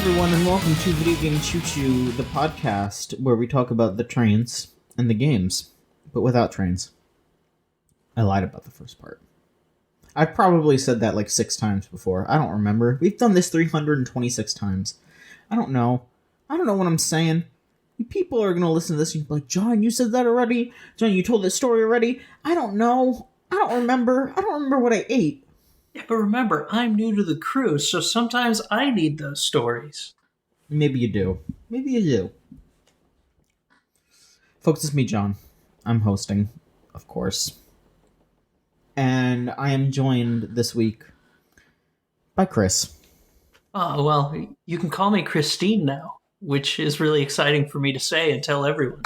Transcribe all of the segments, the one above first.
everyone, and welcome to Video Game Choo Choo, the podcast where we talk about the trains and the games, but without trains. I lied about the first part. I've probably said that like 6 times before. I don't remember. We've done this 326 times. I don't know. I don't know what I'm saying. People are going to listen to this and be like, John, you said that already? John, you told this story already? I don't know. I don't remember. I don't remember what I ate. Yeah, but remember, I'm new to the crew, so sometimes I need those stories. Maybe you do. Maybe you do. Folks, it's me, John. I'm hosting, of course. And I am joined this week by Chris. Oh, well, you can call me Christine now, which is really exciting for me to say and tell everyone.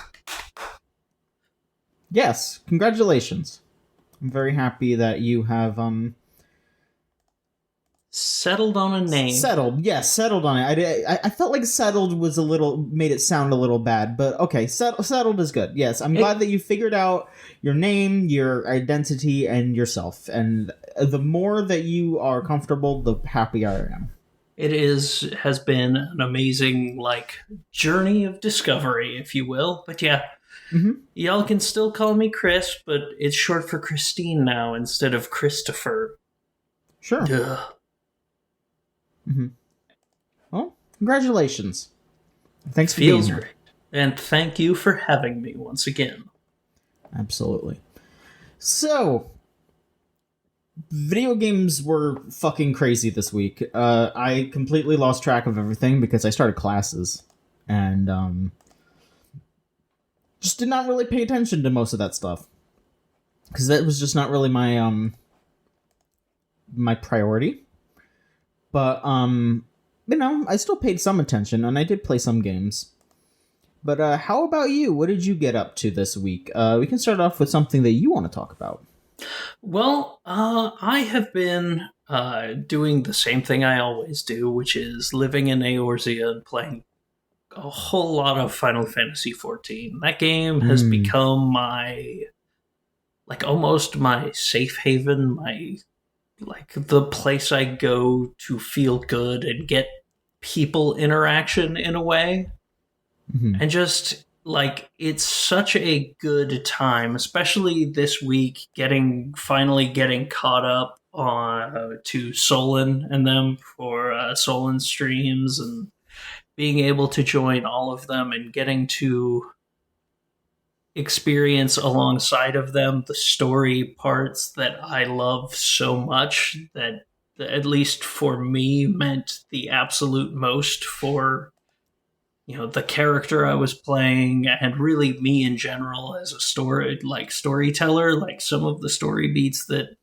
Yes, congratulations. I'm very happy that you have, settled on a name. Settled on it. I felt like settled was made it sound a little bad, but okay, settled is good. Yes, I'm glad that you figured out your name, your identity, and yourself. And the more that you are comfortable, the happier I am. It has been an amazing, journey of discovery, if you will. But yeah, Y'all can still call me Chris, but it's short for Christine now instead of Christopher. Sure. Duh. Well, congratulations. Thanks for being here. Great. And thank you for having me once again. Absolutely. So, video games were fucking crazy this week. I completely lost track of everything because I started classes. And, just did not really pay attention to most of that stuff. Because that was just not really my, my priority. But, I still paid some attention, and I did play some games. But, how about you? What did you get up to this week? We can start off with something that you want to talk about. Well, I have been doing the same thing I always do, which is living in Eorzea and playing a whole lot of Final Fantasy XIV. That game has become almost my safe haven, the place I go to feel good and get people interaction in a way. And just, it's such a good time, especially this week, finally getting caught up to Solon and them for Solon streams and being able to join all of them and getting to experience alongside of them the story parts that I love so much that at least for me meant the absolute most for the character I was playing and really me in general as a storyteller. Some of the story beats that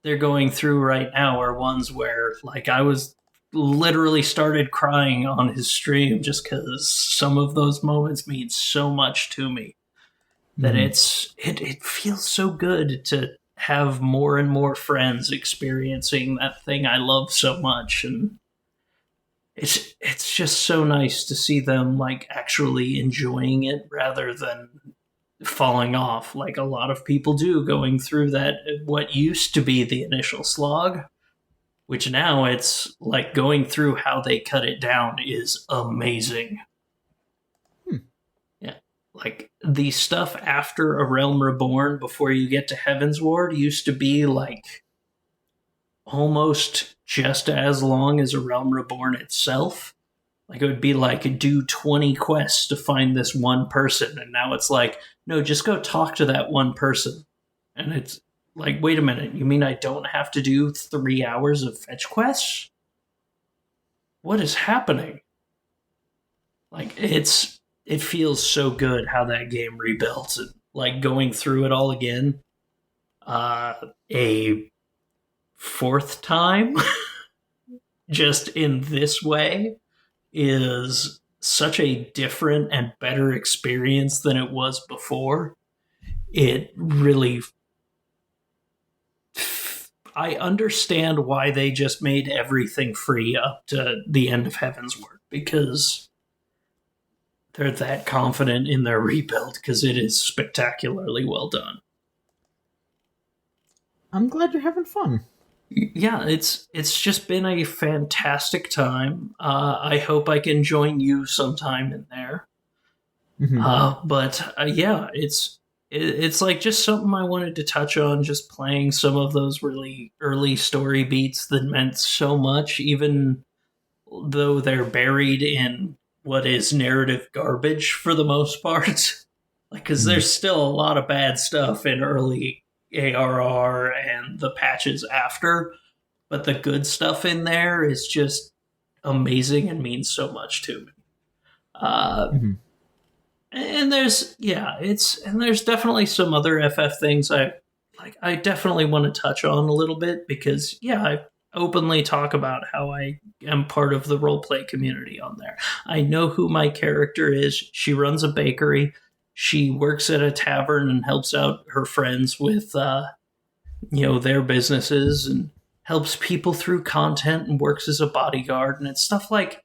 they're going through right now are ones where I was literally started crying on his stream just because some of those moments mean so much to me. That it feels so good to have more and more friends experiencing that thing I love so much, and it's just so nice to see them actually enjoying it rather than falling off like a lot of people do going through that what used to be the initial slog, which now it's going through how they cut it down is amazing. The stuff after A Realm Reborn before you get to Heaven's Ward used to be almost just as long as A Realm Reborn itself. It would be do 20 quests to find this one person, and now it's no, just go talk to that one person. And it's wait a minute, you mean I don't have to do 3 hours of fetch quests? What is happening? It feels so good how that game rebuilt. And, going through it all again, a fourth time, just in this way, is such a different and better experience than it was before. It really... I understand why they just made everything free up to the end of Heaven's Word, because they're that confident in their rebuild, because it is spectacularly well done. I'm glad you're having fun. Yeah, it's just been a fantastic time. I hope I can join you sometime in there. Hmm. But yeah, it's like just something I wanted to touch on. Just playing some of those really early story beats that meant so much, even though they're buried in what is narrative garbage for the most part. Like, because Hmm. there's still a lot of bad stuff in early ARR and the patches after, but the good stuff in there is just amazing and means so much to me. Uh, Hmm. and there's yeah, it's and there's definitely some other FF things I like. I definitely want to touch on a little bit because yeah, I openly talk about how I am part of the roleplay community on there. I know who my character is. She runs a bakery. She works at a tavern and helps out her friends with their businesses and helps people through content and works as a bodyguard and it's stuff like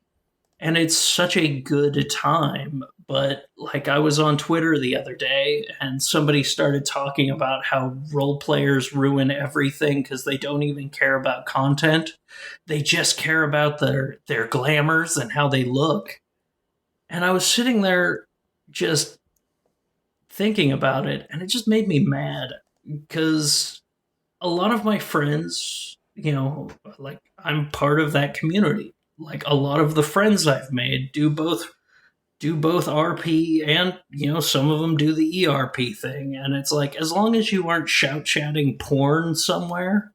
and it's such a good time. But like I was on Twitter the other day and somebody started talking about how role players ruin everything because they don't even care about content. They just care about their glamours and how they look. And I was sitting there just thinking about it and it just made me mad because a lot of my friends, like I'm part of that community. Like a lot of the friends I've made do both RP and some of them do the ERP thing and it's like as long as you aren't shout chatting porn somewhere,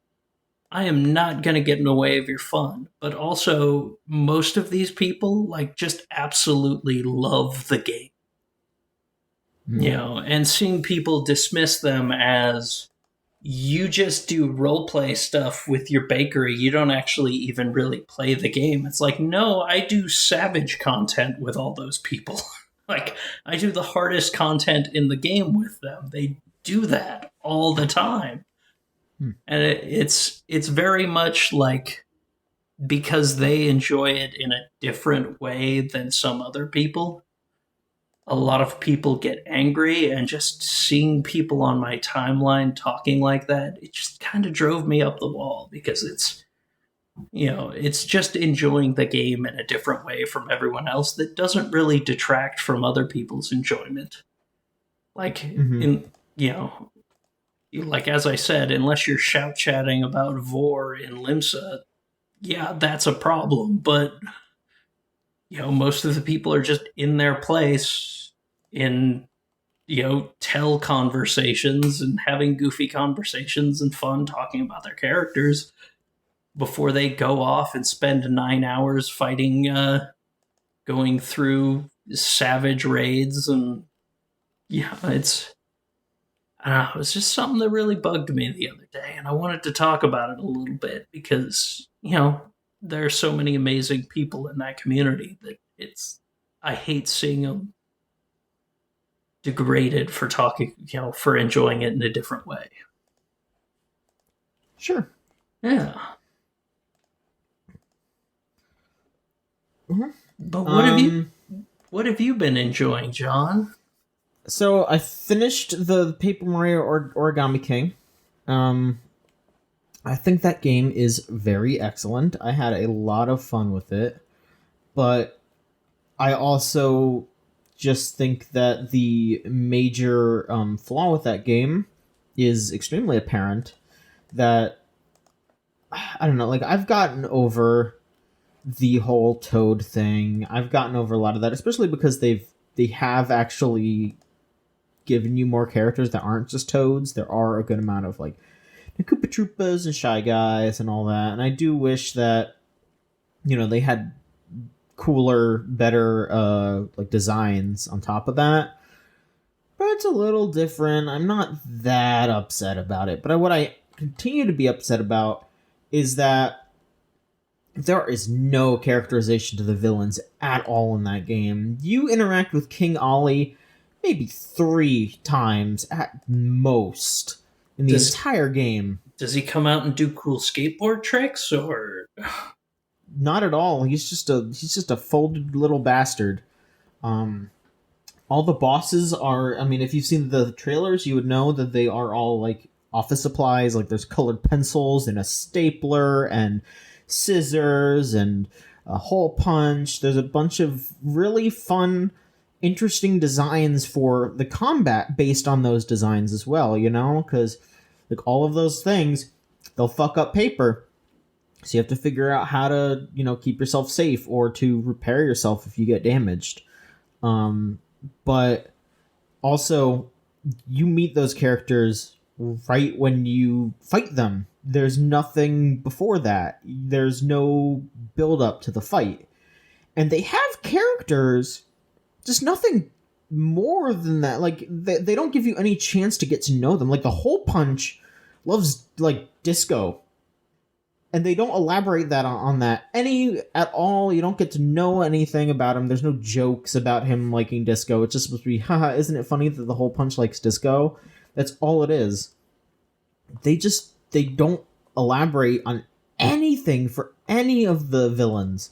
I am not going to get in the way of your fun. But also most of these people like just absolutely love the game. And seeing people dismiss them as you just do role play stuff with your bakery. You don't actually even really play the game. It's like, no, I do savage content with all those people. Like, I do the hardest content in the game with them. They do that all the time. Hmm. And it's very much like because they enjoy it in a different way than some other people, a lot of people get angry and just seeing people on my timeline talking like that, it just kind of drove me up the wall because it's just enjoying the game in a different way from everyone else that doesn't really detract from other people's enjoyment. Like Hmm. you know like as I said, unless you're shout chatting about Vor in Limsa, yeah, that's a problem. But most of the people are just in their place in tell conversations and having goofy conversations and fun talking about their characters before they go off and spend 9 hours fighting, going through savage raids. And yeah, it's just something that really bugged me the other day. And I wanted to talk about it a little bit because, there are so many amazing people in that community that I hate seeing them degraded for talking, for enjoying it in a different way. Sure. Yeah. Mhm. But Um, what have you been enjoying, John? so I finished the Paper Mario Origami King. Um, I think that game is very excellent. I had a lot of fun with it, but I also just think that the major flaw with that game is extremely apparent. That I don't know, like I've gotten over the whole Toad thing. I've gotten over a lot of that, especially because they have actually given you more characters that aren't just Toads. There are a good amount of like the Koopa Troopas and Shy Guys and all that. And I do wish that they had cooler, better like designs on top of that. But it's a little different. I'm not that upset about it. But what I continue to be upset about is that there is no characterization to the villains at all in that game. You interact with King Ollie maybe 3 times at most in the Does entire game. does he come out and do cool skateboard tricks or Not at all. He's just a folded little bastard. Um, all the bosses are. I mean, if you've seen the trailers, you would know that they are all like office supplies. Like there's colored pencils and a stapler and scissors and a hole punch. There's a bunch of really fun, interesting designs for the combat based on those designs as well, you know? Because like all of those things, they'll fuck up paper. So you have to figure out how to, you know, keep yourself safe or to repair yourself if you get damaged. But also, you meet those characters right when you fight them. There's nothing before that. There's no build up to the fight. And they have characters, just nothing more than that. Like, they don't give you any chance to get to know them. Like, the Hole Punch loves, like, disco. And they don't elaborate that on that at all. You don't get to know anything about him. There's no jokes about him liking disco. It's just supposed to be, haha, isn't it funny that the Hole Punch likes disco? That's all it is. They don't elaborate on anything for any of the villains.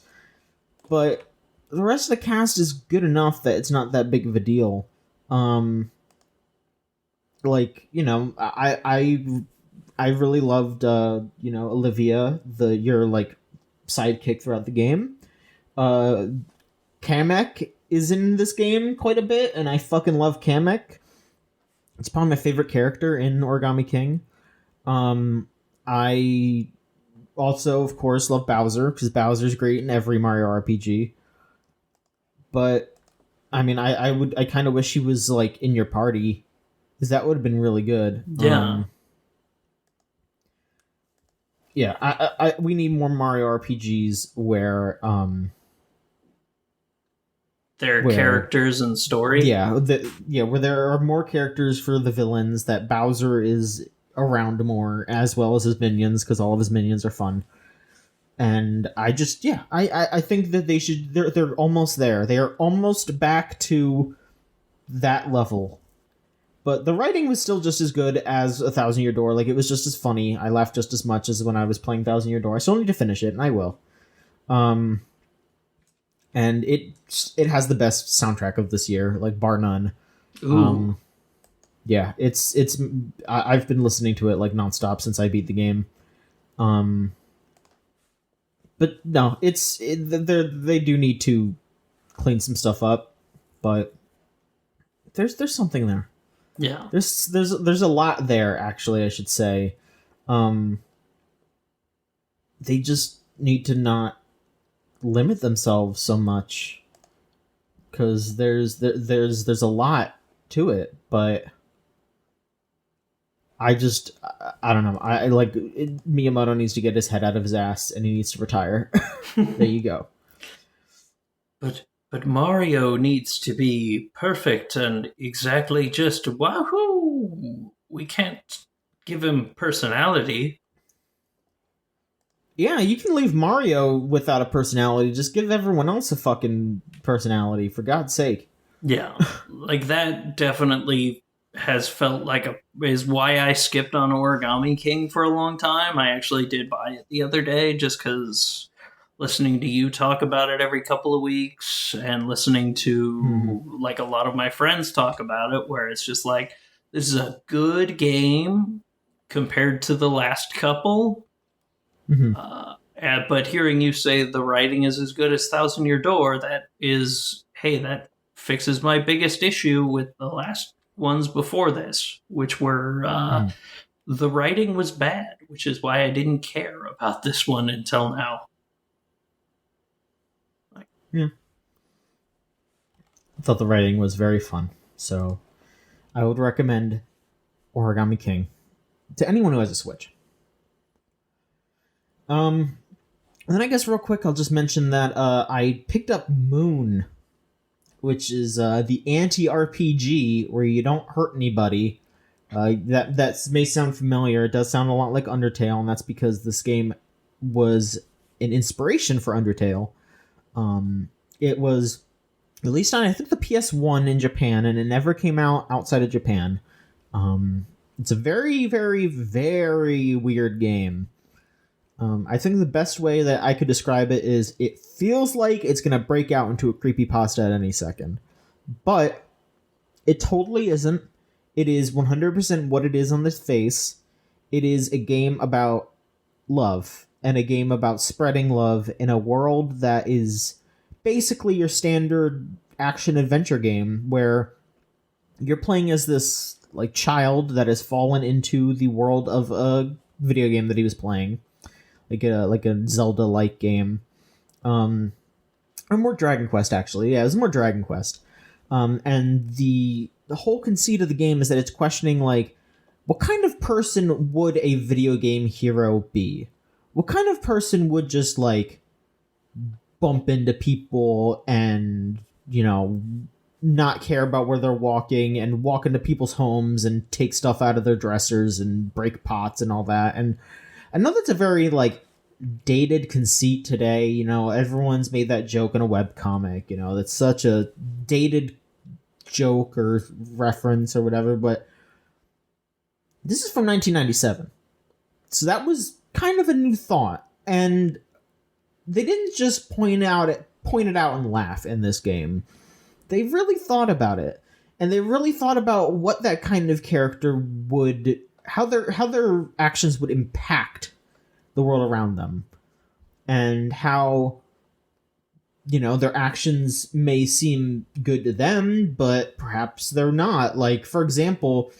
But the rest of the cast is good enough that it's not that big of a deal. Like, you know, I really loved, you know, Olivia, your like sidekick throughout the game. Kamek is in this game quite a bit, and I fucking love Kamek. It's probably my favorite character in Origami King. I also, of course, love Bowser, because Bowser's great in every Mario RPG. But, I mean, I kind of wish he was, like, in your party, because that would have been really good. Yeah. Yeah, we need more Mario RPGs where their characters and story. Yeah, where there are more characters for the villains, that Bowser is around more, as well as his minions, because all of his minions are fun. And I think that they should. They're almost there. They are almost back to that level. But the writing was still just as good as A Thousand Year Door. Like, it was just as funny. I laughed just as much as when I was playing Thousand Year Door. I still need to finish it, and I will. And it has the best soundtrack of this year, like, bar none. Ooh. Yeah, I've been listening to it, like, nonstop since I beat the game. But no, they do need to clean some stuff up, but there's something there. Yeah. There's a lot there, actually, I should say. They just need to not limit themselves so much, because there's a lot to it, but I don't know. I like Miyamoto needs to get his head out of his ass, and he needs to retire. There you go. But Mario needs to be perfect and exactly just wahoo. We can't give him personality. Yeah, you can leave Mario without a personality. Just give everyone else a fucking personality, for God's sake. Yeah, like that definitely has felt like is why I skipped on Origami King for a long time. I actually did buy it the other day just because listening to you talk about it every couple of weeks and listening to like a lot of my friends talk about it, where it's just like, this is a good game compared to the last couple. But hearing you say the writing is as good as Thousand Year Door, that fixes my biggest issue with the last ones before this, which were the writing was bad, which is why I didn't care about this one until now. Yeah. I thought the writing was very fun, so I would recommend Origami King to anyone who has a Switch. And then I guess real quick, I'll just mention that I picked up Moon, which is the anti-RPG where you don't hurt anybody. That may sound familiar. It does sound a lot like Undertale, and that's because this game was an inspiration for Undertale. It was released on, I think, the PS1 in Japan, and it never came out outside of Japan. It's a very, very, very weird game. I think the best way that I could describe it is it feels like it's going to break out into a creepypasta at any second. But it totally isn't. It is 100% what it is on this face. It is a game about love and a game about spreading love in a world that is basically your standard action adventure game where you're playing as this like child that has fallen into the world of a video game that he was playing, like a Zelda like game, or more Dragon Quest actually. Yeah, it was more Dragon Quest. And the whole conceit of the game is that it's questioning like, what kind of person would a video game hero be? What kind of person would just like bump into people and, you know, not care about where they're walking and walk into people's homes and take stuff out of their dressers and break pots and all that. And I know that's a very like dated conceit today. You know, everyone's made that joke in a webcomic. You know, that's such a dated joke or reference or whatever. But this is from 1997, so that was kind of a new thought, and they didn't just point it out and laugh in this game. They really thought about it, and they really thought about what that kind of character would, how their actions would impact the world around them, and how, you know, their actions may seem good to them, but perhaps they're not. Like, for example,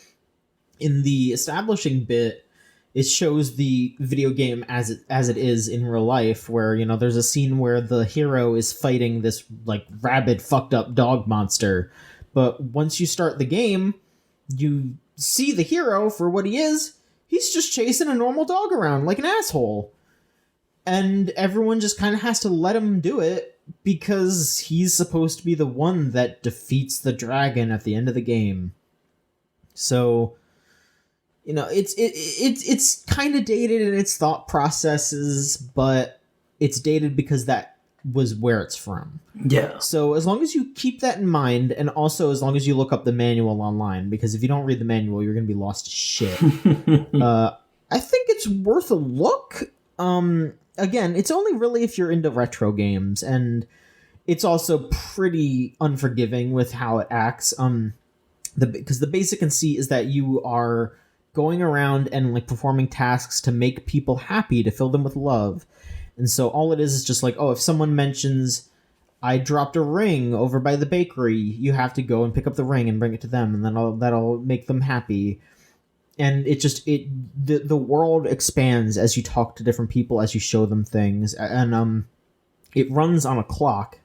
in the establishing bit, it shows the video game as it is in real life, where, you know, there's a scene where the hero is fighting this like rabid fucked up dog monster, but once you start the game, you see the hero for what he is. He's just chasing a normal dog around like an asshole, and everyone just kind of has to let him do it because he's supposed to be the one that defeats the dragon at the end of the game. So, you know, it's kind of dated in its thought processes, but it's dated because that was where it's from. Yeah. So as long as you keep that in mind, and also as long as you look up the manual online, because if you don't read the manual, you're going to be lost to shit. I think it's worth a look. Again, it's only really if you're into retro games, and it's also pretty unforgiving with how it acts. Because the basic conceit is that you are going around and like performing tasks to make people happy, to fill them with love. And so all it is just like, oh, if someone mentions, I dropped a ring over by the bakery, you have to go and pick up the ring and bring it to them, and then that'll make them happy. And the world expands as you talk to different people, as you show them things, and it runs on a clock,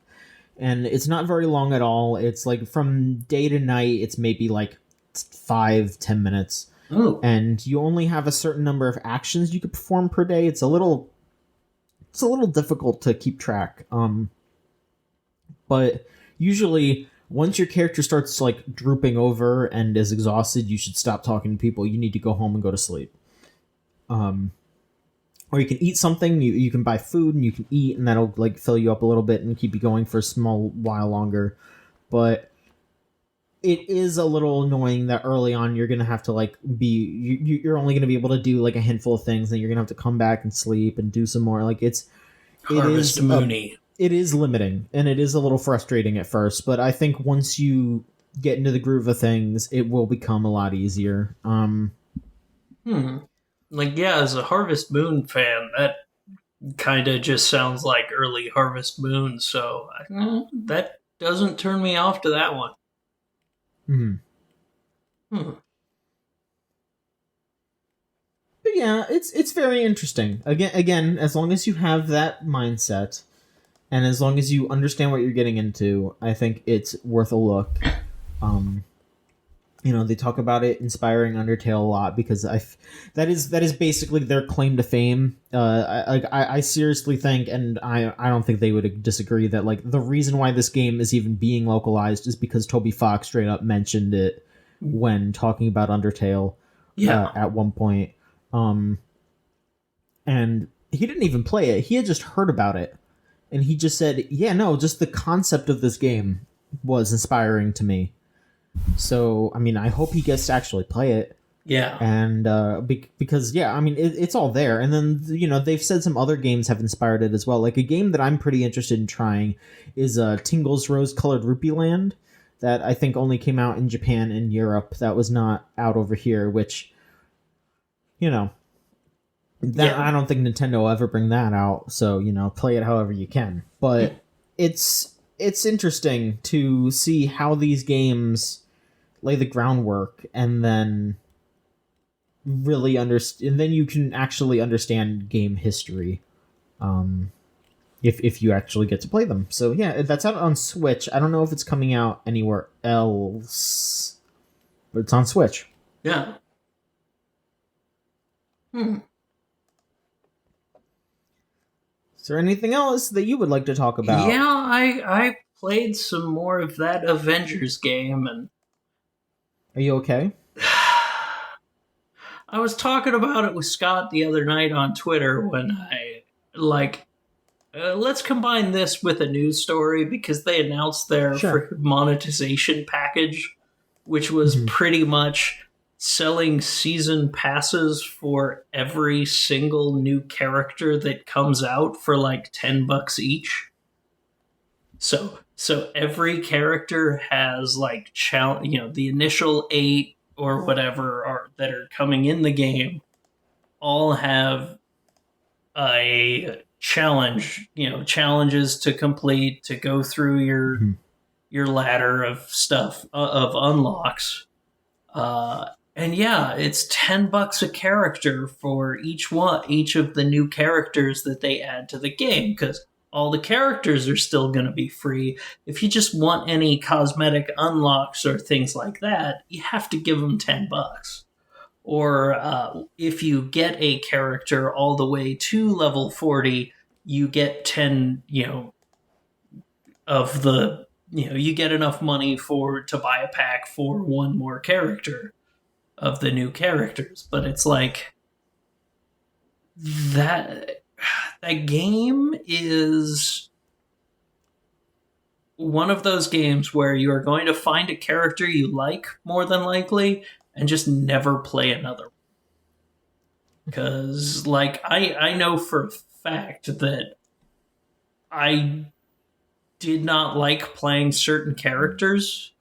and it's not very long at all. It's like from day to night, it's maybe like 5-10 minutes. Oh. And you only have a certain number of actions you could perform per day. It's a little difficult to keep track. But usually once your character starts like drooping over and is exhausted, you should stop talking to people. You need to go home and go to sleep. Or you can eat something. You can buy food and you can eat, and that'll like fill you up a little bit and keep you going for a small while longer. But it is a little annoying that early on you're gonna have to like you're only gonna be able to do like a handful of things, and you're gonna have to come back and sleep and do some more. Like it is Mooney. It is limiting, and it is a little frustrating at first, but I think once you get into the groove of things, it will become a lot easier. Like, yeah, as a Harvest Moon fan, that kind of just sounds like early Harvest Moon, so that doesn't turn me off to that one. But yeah, it's very interesting. Again, as long as you have that mindset, and as long as you understand what you're getting into, I think it's worth a look. You know, they talk about it inspiring Undertale a lot, because that is basically their claim to fame. I seriously think, and I don't think they would disagree, that like the reason why this game is even being localized is because Toby Fox straight up mentioned it when talking about Undertale. At one point. And he didn't even play it. He had just heard about it. And he just said, yeah, no, just the concept of this game was inspiring to me. So, I mean, I hope he gets to actually play it. Yeah. And because, yeah, I mean, it's all there. And then, you know, they've said some other games have inspired it as well. Like a game that I'm pretty interested in trying is Tingle's Rose-Colored Rupee Land, that I think only came out in Japan and Europe. That was not out over here, which, you know, that I don't think Nintendo will ever bring that out. So, you know, play it however you can. But it's interesting to see how these games lay the groundwork and then really understand, and then you can actually understand game history. If you actually get to play them. So yeah, that's out on Switch. I don't know if it's coming out anywhere else, but it's on Switch. Yeah. Is there anything else that you would like to talk about? Yeah, I played some more of that Avengers game, and Are you okay? I was talking about it with Scott the other night on Twitter when I let's combine this with a news story because they announced their monetization package, which was pretty much selling season passes for every single new character that comes out for like $10 each. So every character has like the initial 8 or whatever that are coming in the game all have a challenge, challenges to complete to go through your ladder of stuff of unlocks. And yeah, it's $10 a character for each of the new characters that they add to the game, because all the characters are still going to be free. If you just want any cosmetic unlocks or things like that, you have to give them $10. Or if you get a character all the way to level 40, you get 10, of the, you get enough money to buy a pack for one more character of the new characters. But it's like that game is one of those games where you are going to find a character you like more than likely and just never play another one. Because, I know for a fact that I did not like playing certain characters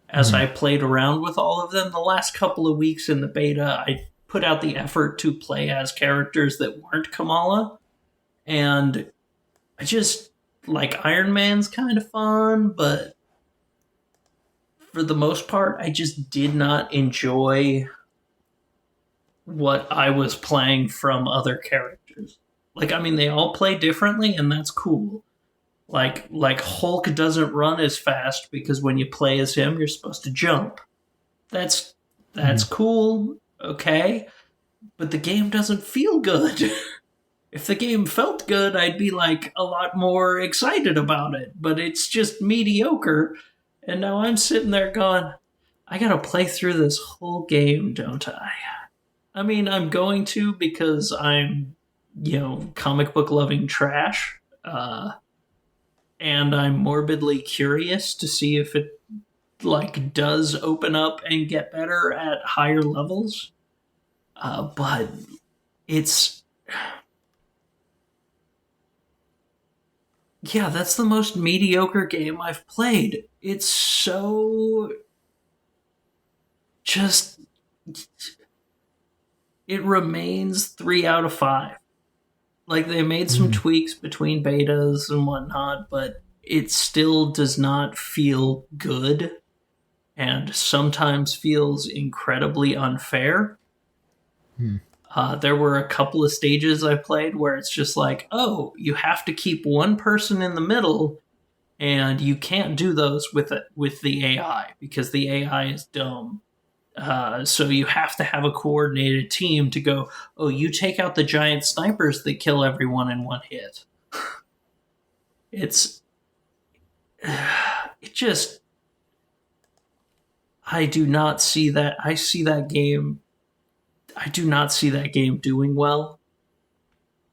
as I played around with all of them. The last couple of weeks in the beta, I put out the effort to play as characters that weren't Kamala. And I just, Iron Man's kind of fun, but for the most part, I just did not enjoy what I was playing from other characters. They all play differently, and that's cool. Like Hulk doesn't run as fast because when you play as him, you're supposed to jump. That's cool, okay? But the game doesn't feel good. If the game felt good, I'd be a lot more excited about it. But it's just mediocre. And now I'm sitting there going, I gotta play through this whole game, don't I? I mean, I'm going to because I'm, comic book loving trash. And I'm morbidly curious to see if it, does open up and get better at higher levels. But it's... Yeah, that's the most mediocre game I've played. It's so... just... It remains 3 out of 5. They made some tweaks between betas and whatnot, but it still does not feel good and sometimes feels incredibly unfair. There were a couple of stages I played where it's just you have to keep one person in the middle, and you can't do those with the AI because the AI is dumb. So you have to have a coordinated team to go, oh, you take out the giant snipers that kill everyone in one hit. I do not see that. I do not see that game doing well.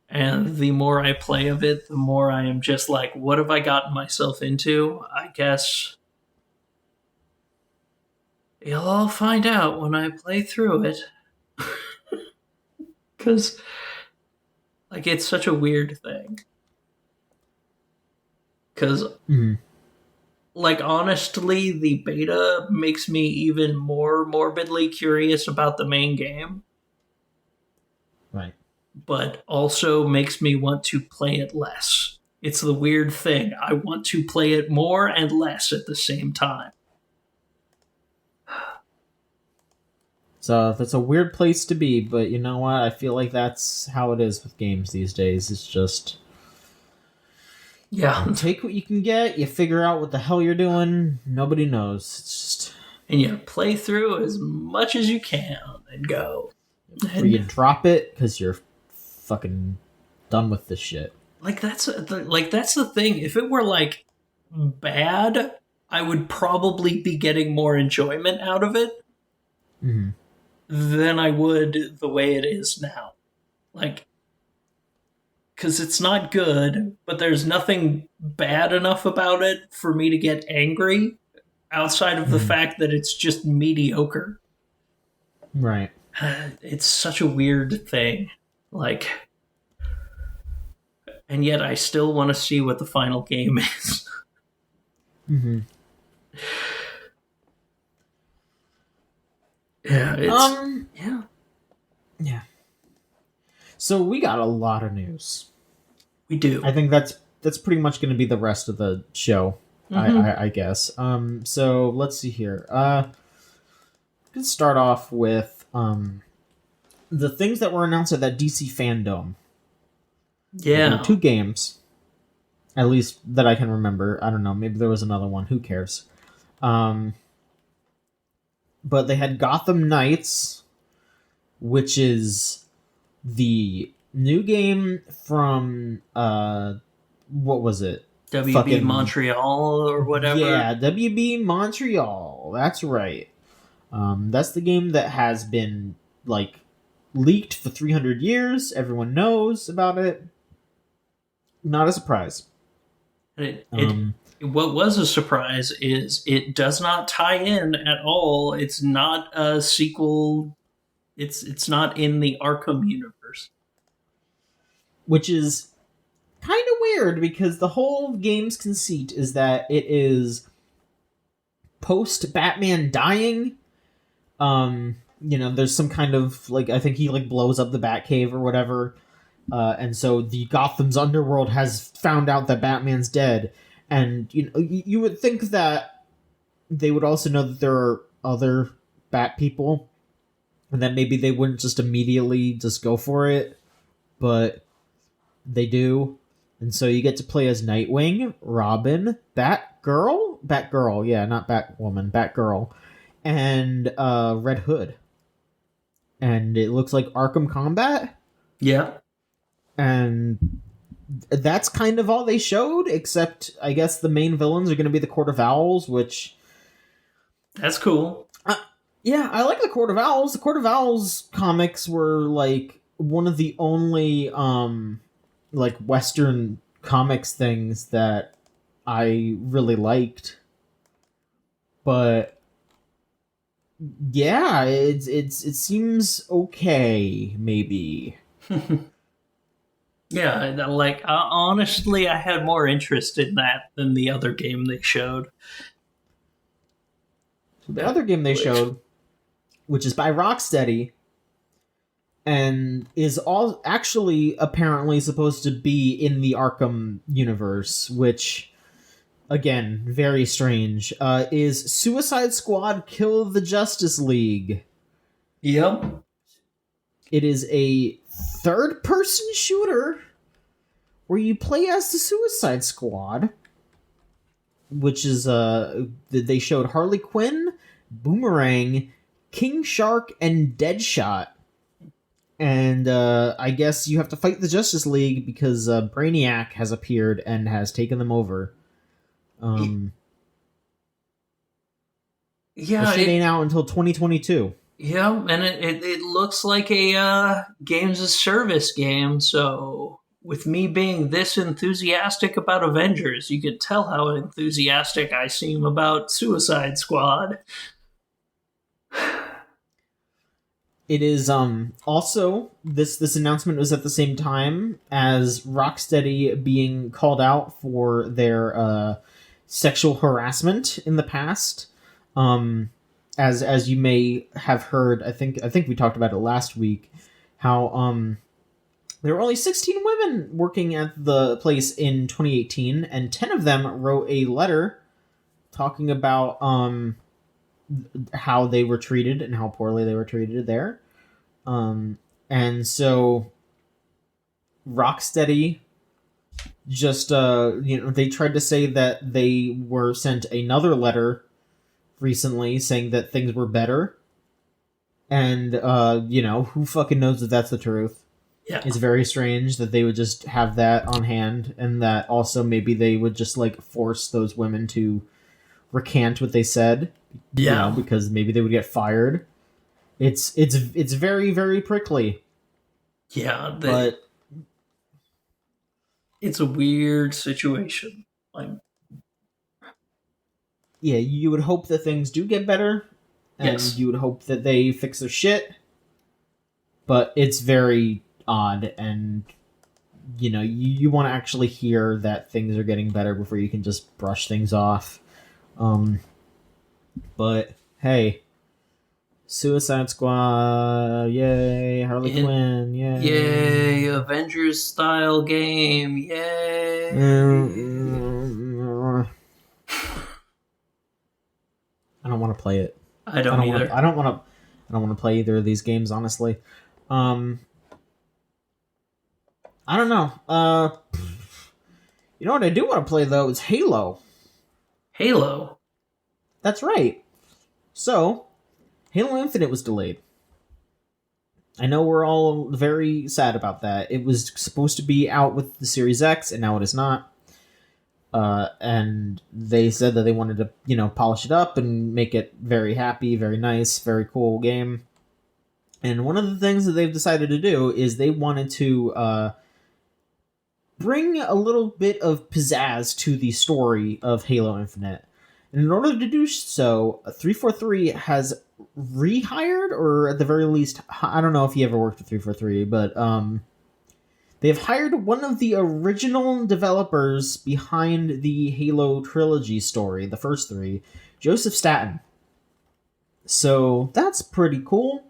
And the more I play of it, the more I am just what have I gotten myself into? I guess you'll all find out when I play through it. Because, it's such a weird thing. Because, honestly, the beta makes me even more morbidly curious about the main game. but also makes me want to play it less. It's the weird thing. I want to play it more and less at the same time. So that's a weird place to be, but you know what? I feel like that's how it is with games these days. It's just Yeah. you take what you can get, you figure out what the hell you're doing, nobody knows. It's just And you play through as much as you can and go. or you drop it because you're fucking done with this shit. That's the thing. If it were like bad, I would probably be getting more enjoyment out of it Mm-hmm. than I would the way it is now. Like, because it's not good, but there's nothing bad enough about it for me to get angry outside of the fact that it's just mediocre. Right. It's such a weird thing. Like, and yet I still want to see what the final game is. Mm-hmm. Yeah, yeah. Yeah. So we got a lot of news. We do. I think that's pretty much going to be the rest of the show. I guess. So let's see here. Let's start off with the things that were announced at that DC Fandom. There were 2 games, at least that I can remember. I don't know. Maybe there was another one. Who cares? But they had Gotham Knights, which is the new game from what was it? WB Montreal or whatever. Yeah, WB Montreal. That's right. That's the game that has been like leaked for 300 years. Everyone knows about it. Not a surprise. What was a surprise is it does not tie in at all. It's not a sequel. It's not in the Arkham universe, which is kind of weird because the whole game's conceit is that it is post Batman dying. There's some kind of like I think he like blows up the Batcave or whatever. And so the Gotham's underworld has found out that Batman's dead. And you would think that they would also know that there are other Bat people, and that maybe they wouldn't just immediately just go for it, but they do. And so you get to play as Nightwing, Robin, Batgirl, yeah, not Batwoman, Batgirl, and Red Hood. And it looks like Arkham Combat. Yeah. And that's kind of all they showed, except I guess the main villains are going to be the Court of Owls, which... That's cool. Yeah, I like the Court of Owls. The Court of Owls comics were, like, one of the only, like, Western comics things that I really liked. But, yeah, it seems okay, maybe. Yeah, like, honestly, I had more interest in that than the other game they showed. The other game they showed, which is by Rocksteady, and is all actually apparently supposed to be in the Arkham universe, which, again, very strange, is Suicide Squad Kill the Justice League. Yep. It is a third-person shooter where you play as the Suicide Squad, which is, they showed Harley Quinn, Boomerang, King Shark, and Deadshot. And I guess you have to fight the Justice League because Brainiac has appeared and has taken them over. Yeah, it ain't out until 2022. Yeah, and it looks like a games as service game. So with me being this enthusiastic about Avengers, you could tell how enthusiastic I seem about Suicide Squad. It is also this announcement was at the same time as Rocksteady being called out for their sexual harassment in the past. As you may have heard, I think we talked about it last week, how There were only 16 women working at the place in 2018, and 10 of them wrote a letter talking about how they were treated and how poorly they were treated there. And so Rocksteady just they tried to say that they were sent another letter recently saying that things were better, and who fucking knows if that's the truth. Yeah. It's very strange that they would just have that on hand, and that also maybe they would just like force those women to recant what they said. Yeah. Because maybe they would get fired. It's very, very prickly. Yeah, but it's a weird situation. Yeah, you would hope that things do get better, and yes. You would hope that they fix their shit. But it's very odd, and you want to actually hear that things are getting better before you can just brush things off. But hey, Suicide Squad, yay! Harley Quinn, yay! Yay! Avengers style game, yay! I don't want to play it. I don't either. I don't want to play either of these games, honestly. I don't know. You know what I do want to play though is Halo. Halo. That's right. So, Halo Infinite was delayed. I know we're all very sad about that. It was supposed to be out with the Series X, and now it is not. And they said that they wanted to, polish it up and make it very happy, very nice, very cool game. And one of the things that they've decided to do is they wanted to bring a little bit of pizzazz to the story of Halo Infinite. And in order to do so, 343 has rehired, or at the very least, I don't know if you ever worked with 343, but they've hired one of the original developers behind the Halo trilogy story, the first three, Joseph Staten. So that's pretty cool.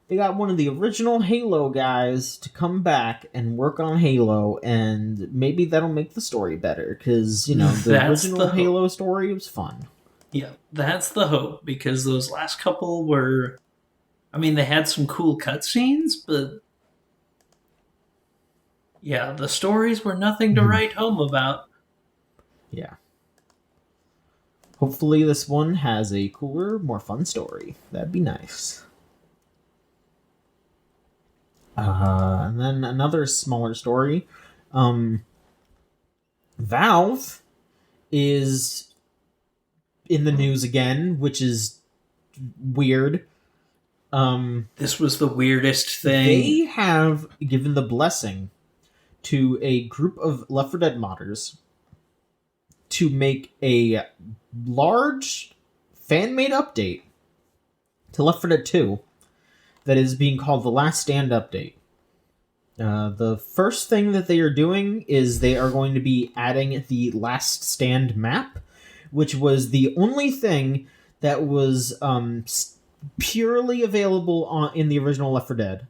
They got one of the original Halo guys to come back and work on Halo, and maybe that'll make the story better, because, the original Halo story was fun. Yeah, that's the hope, because those last couple were... I mean, they had some cool cutscenes, but... yeah, the stories were nothing to write home about. Yeah. Hopefully this one has a cooler, more fun story. That'd be nice. And then another smaller story. Valve is in the news again, which is weird. This was the weirdest thing. They have given the blessing to a group of Left 4 Dead modders to make a large fan-made update to Left 4 Dead 2 that is being called the Last Stand Update. The first thing that they are doing is they are going to be adding the Last Stand map, which was the only thing that was purely available in the original Left 4 Dead.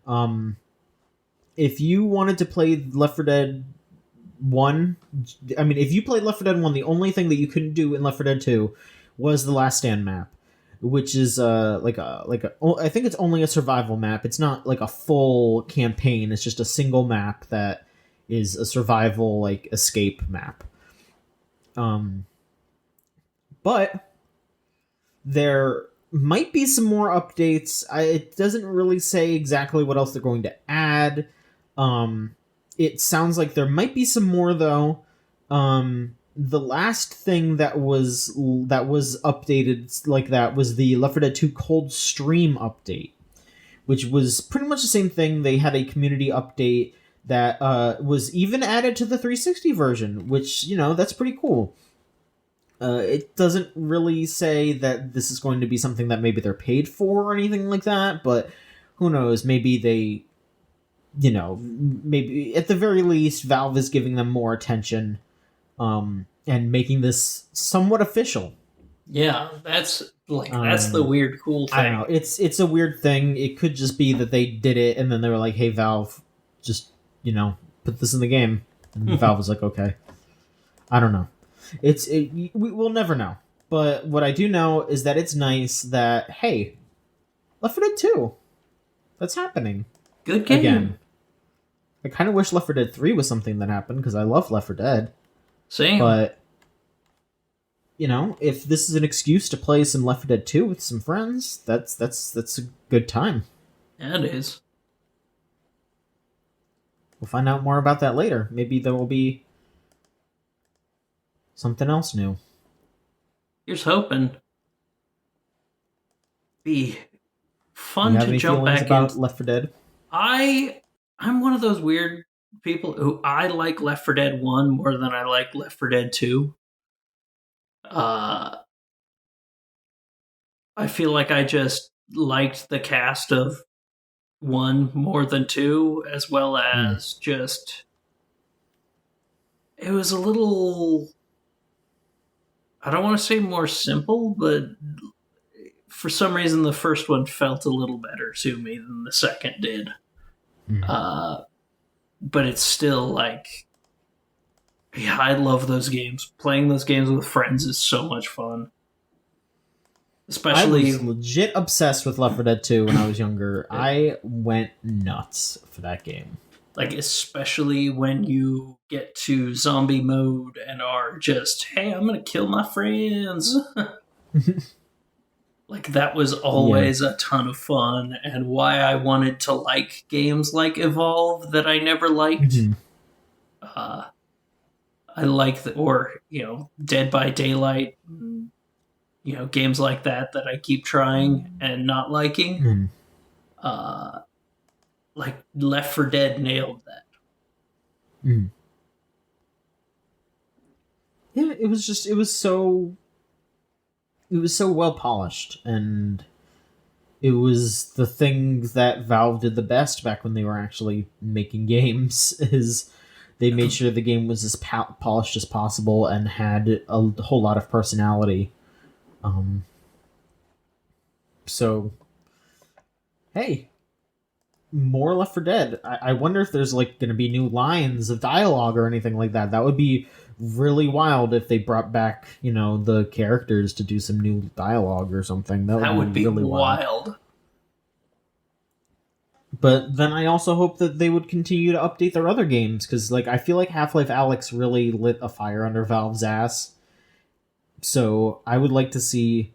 If you wanted to play Left 4 Dead 1, if you played Left 4 Dead 1, the only thing that you couldn't do in Left 4 Dead 2 was the Last Stand map, which is I think it's only a survival map. It's not like a full campaign. It's just a single map that is a survival escape map. But there might be some more updates. It doesn't really say exactly what else they're going to add. It sounds like there might be some more though. The last thing that was updated like that was the Left 4 Dead 2 Cold Stream update, which was pretty much the same thing. They had a community update that was even added to the 360 version, which, that's pretty cool. It doesn't really say that this is going to be something that maybe they're paid for or anything like that, but who knows? Maybe they, maybe at the very least, Valve is giving them more attention. And making this somewhat official. Yeah, that's the weird, cool thing. I don't know. It's a weird thing. It could just be that they did it and then they were like, "Hey, Valve, just put this in the game. And Valve was like, okay. I don't know. We'll never know. But what I do know is that it's nice that, hey, Left 4 Dead 2, that's happening. Good game. Again. I kind of wish Left 4 Dead 3 was something that happened, because I love Left 4 Dead. Same. But, if this is an excuse to play some Left 4 Dead 2 with some friends, that's a good time. Yeah, it is. We'll find out more about that later. Maybe there will be something else new. Here's hoping. Be fun to jump back about Left 4 Dead. I'm one of those weird people who I like Left 4 Dead 1 more than I like Left 4 Dead 2. I feel like I just liked the cast of 1 more than 2, as well as just... It was a little... I don't want to say more simple, but for some reason the first one felt a little better to me than the second did. But it's still like... Yeah, I love those games. Playing those games with friends is so much fun. Especially... I was legit obsessed with Left 4 Dead 2 when I was younger. I went nuts for that game. Like, especially when you get to zombie mode and are just, hey, I'm going to kill my friends. Like, that was always a ton of fun, and why I wanted to like games like Evolve that I never liked. I like Dead by Daylight, games like that I keep trying and not liking. Like, Left 4 Dead nailed that. Yeah, it was so well polished, and it was the thing that Valve did the best back when they were actually making games, is they made sure the game was as polished as possible and had a whole lot of personality. So, hey, more Left 4 Dead. I wonder if there's going to be new lines of dialogue or anything like that. That would be really wild if they brought back, the characters to do some new dialogue or something. That would be really wild. But then I also hope that they would continue to update their other games, because I feel like Half-Life Alyx really lit a fire under Valve's ass. So I would like to see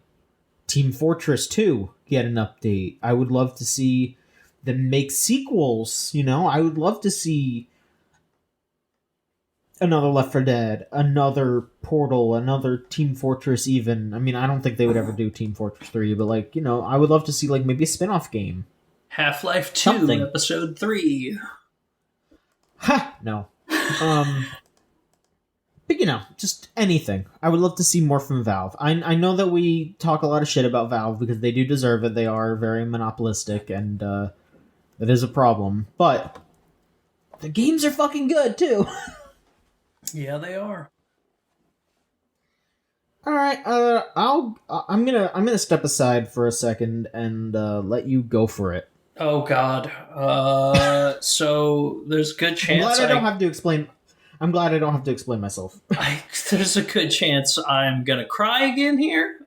Team Fortress 2 get an update. I would love to see them make sequels. I would love to see another Left 4 Dead, another Portal, another Team Fortress even. I mean, I don't think they would ever do Team Fortress 3, but I would love to see maybe a spin-off game. Half-Life 2, Episode 3. Ha! No. But just anything. I would love to see more from Valve. I know that we talk a lot of shit about Valve because they do deserve it. They are very monopolistic, and that is a problem. But the games are fucking good too. Yeah, they are. All right, I'm gonna step aside for a second and let you go for it. Oh God. So there's a good chance. I'm glad I don't have to explain myself. There's a good chance I'm gonna cry again here.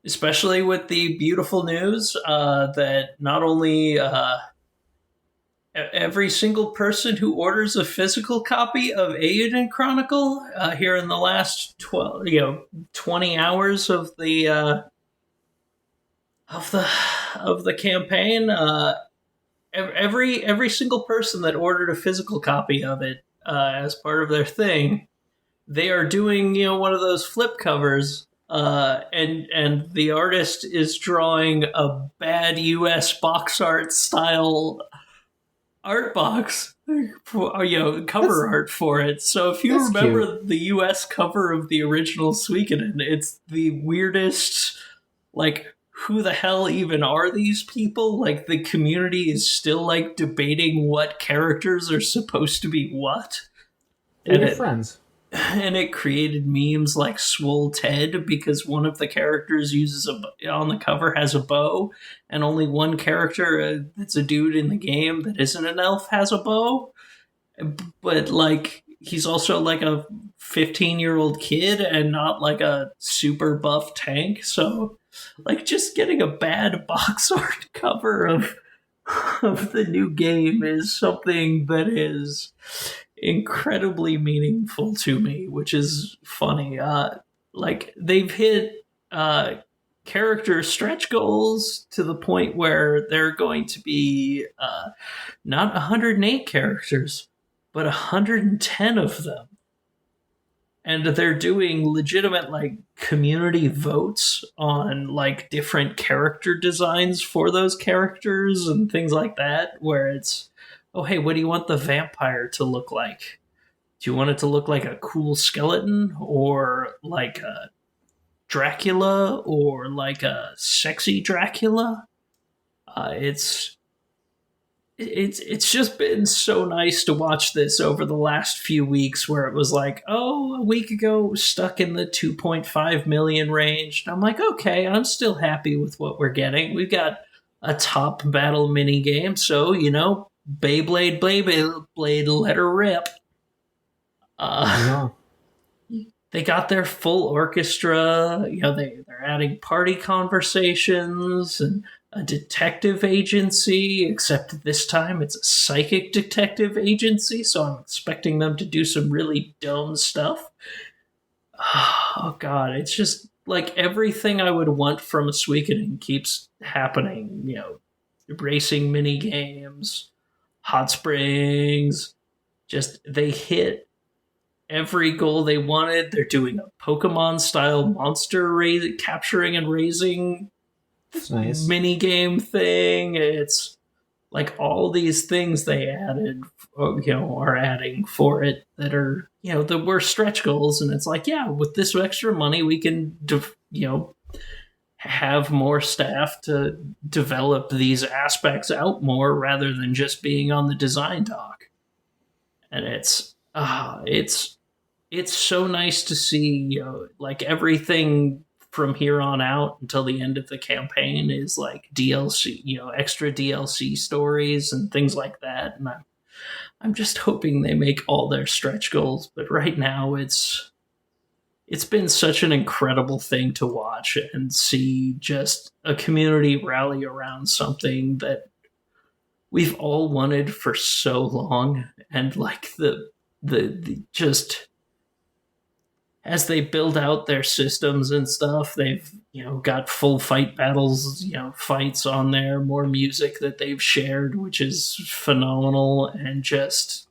Especially with the beautiful news that not only every single person who orders a physical copy of Aiden Chronicle here in the last 20 hours of the campaign, every single person that ordered a physical copy of it as part of their thing, they are doing one of those flip covers, and the artist is drawing a bad US box art style art box cover art for it. So if you remember the US cover of the original Suikoden, it's the weirdest, who the hell even are these people? The community is still debating what characters are supposed to be what. They're your friends. and it created memes like Swole Ted because one of the characters on the cover has a bow, and only one character that's a dude in the game that isn't an elf has a bow. But like he's also like a 15-year-old kid and not like a super buff tank. So like just getting a bad box art cover of the new game is something that is incredibly meaningful to me, which is funny. Like they've hit character stretch goals to the point where they're going to be not 108 characters, but 110 of them. And they're doing legitimate like community votes on like different character designs for those characters and things like that, where it's, oh hey, what do you want the vampire to look like? Do you want it to look like a cool skeleton, or like a Dracula, or like a sexy Dracula? It's just been so nice to watch this over the last few weeks, where it was like, oh, a week ago it was stuck in the 2.5 million range. And I'm like, okay, I'm still happy with what we're getting. We've got a top battle mini game, so Beyblade, let her rip. They got their full orchestra. They're adding party conversations and a detective agency, except this time it's a psychic detective agency, so I'm expecting them to do some really dumb stuff. Oh god, it's just like everything I would want from a Suikoden keeps happening. Racing mini games, hot springs, just they hit every goal they wanted. They're doing a Pokemon style monster capturing and raising nice mini game thing. It's like all these things they added, are adding for it that are, that were stretch goals. And it's like, yeah, with this extra money, we can, have more staff to develop these aspects out more rather than just being on the design dock. And it's so nice to see, like everything from here on out until the end of the campaign is like DLC, extra DLC stories and things like that. And I'm just hoping they make all their stretch goals. But right now it's been such an incredible thing to watch and see just a community rally around something that we've all wanted for so long. And like the just as they build out their systems and stuff, they've got full fight battles, fights on there, more music that they've shared, which is phenomenal. And just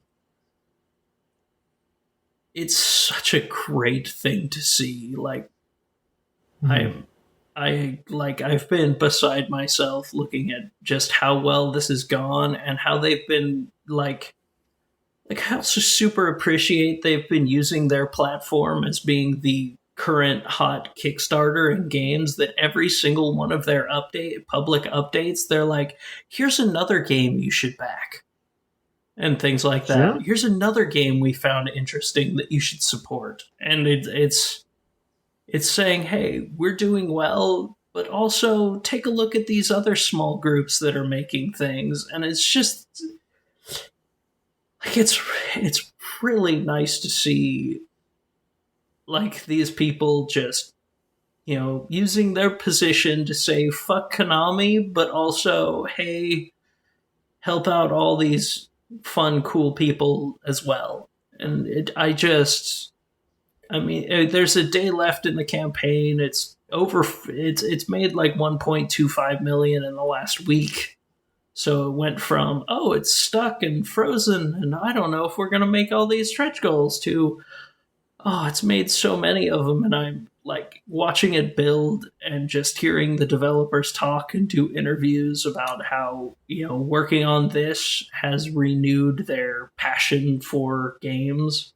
it's such a great thing to see. Like I've been beside myself looking at just how well this has gone and how they've been like how super appreciate they've been using their platform as being the current hot Kickstarter in games, that every single one of their public updates, they're like, here's another game you should back. And things like that. Sure. Here's another game we found interesting that you should support. And it's saying, hey, we're doing well, but also take a look at these other small groups that are making things. And it's just like it's really nice to see like these people just using their position to say fuck Konami, but also hey, help out all these fun cool people as well. And there's a day left in the campaign. It's made like 1.25 million in the last week. So it went from, oh, it's stuck and frozen, and I don't know if we're going to make all these stretch goals, to, oh, it's made so many of them, and I'm like watching it build and just hearing the developers talk and do interviews about how, working on this has renewed their passion for games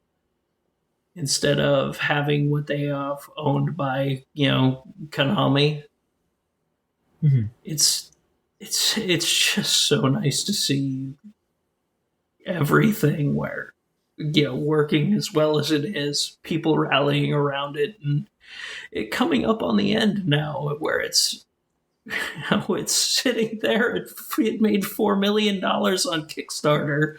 instead of having what they have owned by, Konami. Mm-hmm. It's just so nice to see everything where working as well as it is, people rallying around it, and it coming up on the end now where it's sitting there. It made $4 million on Kickstarter,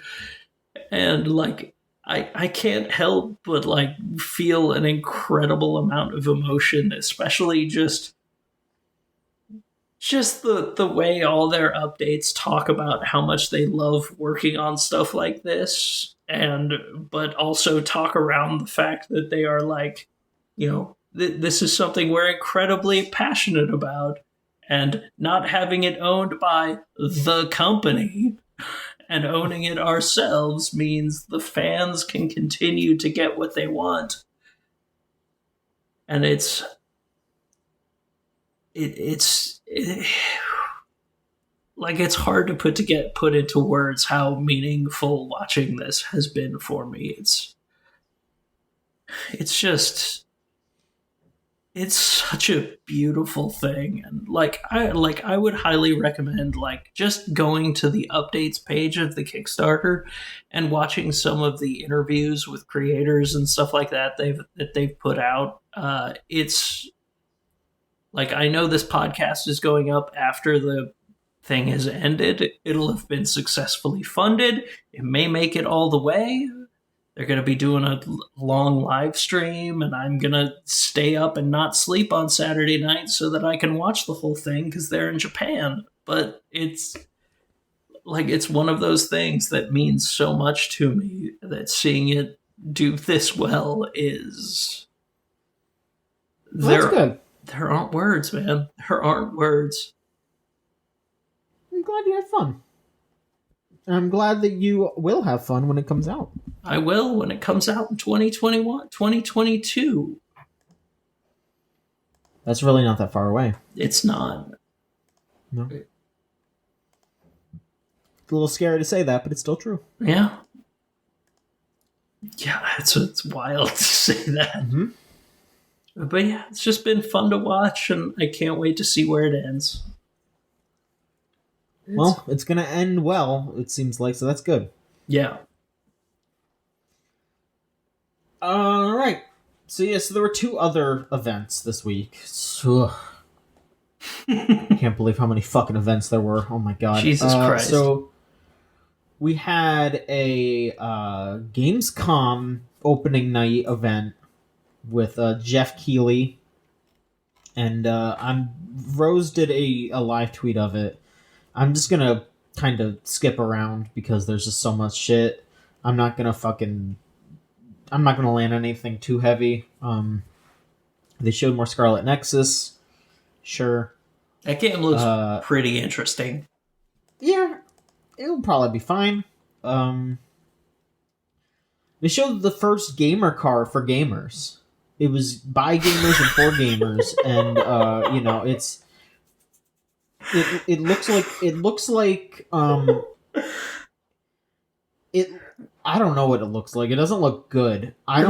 and like I can't help but like feel an incredible amount of emotion, especially just the way all their updates talk about how much they love working on stuff like this, but also talk around the fact that they are like, this is something we're incredibly passionate about, and not having it owned by the company and owning it ourselves means the fans can continue to get what they want. And it's like, it's hard to put into words how meaningful watching this has been for me. It's just, it's such a beautiful thing, and I would highly recommend like just going to the updates page of the Kickstarter and watching some of the interviews with creators and stuff like that they've put out. It's like, I know this podcast is going up after the thing has ended. It'll have been successfully funded. It may make it all the way. They're going to be doing a long live stream, and I'm going to stay up and not sleep on Saturday night so that I can watch the whole thing because they're in Japan. But it's one of those things that means so much to me, that seeing it do this well is... That's good. There aren't words, man. There aren't words. I'm glad you had fun. I'm glad that you will have fun when it comes out. I will when it comes out in 2021, 2022. That's really not that far away. It's not. No. It's a little scary to say that, but it's still true. Yeah. Yeah, it's wild to say that. Mm-hmm. But yeah, it's just been fun to watch, and I can't wait to see where it ends. Well, it's going to end well, it seems like, so that's good. Yeah. All right. So there were 2 other events this week. I can't believe how many fucking events there were. Oh my god. Jesus Christ. So we had a Gamescom opening night event with Jeff Keighley, and Rose did a live tweet of it. I'm just gonna kind of skip around because there's just so much shit. I'm not gonna land on anything too heavy. They showed more Scarlet Nexus. Sure. That game looks pretty interesting. Yeah, it'll probably be fine. They showed the first gamer car for gamers. It was by gamers and for gamers, and it looks like I don't know what it looks like. It doesn't look good. It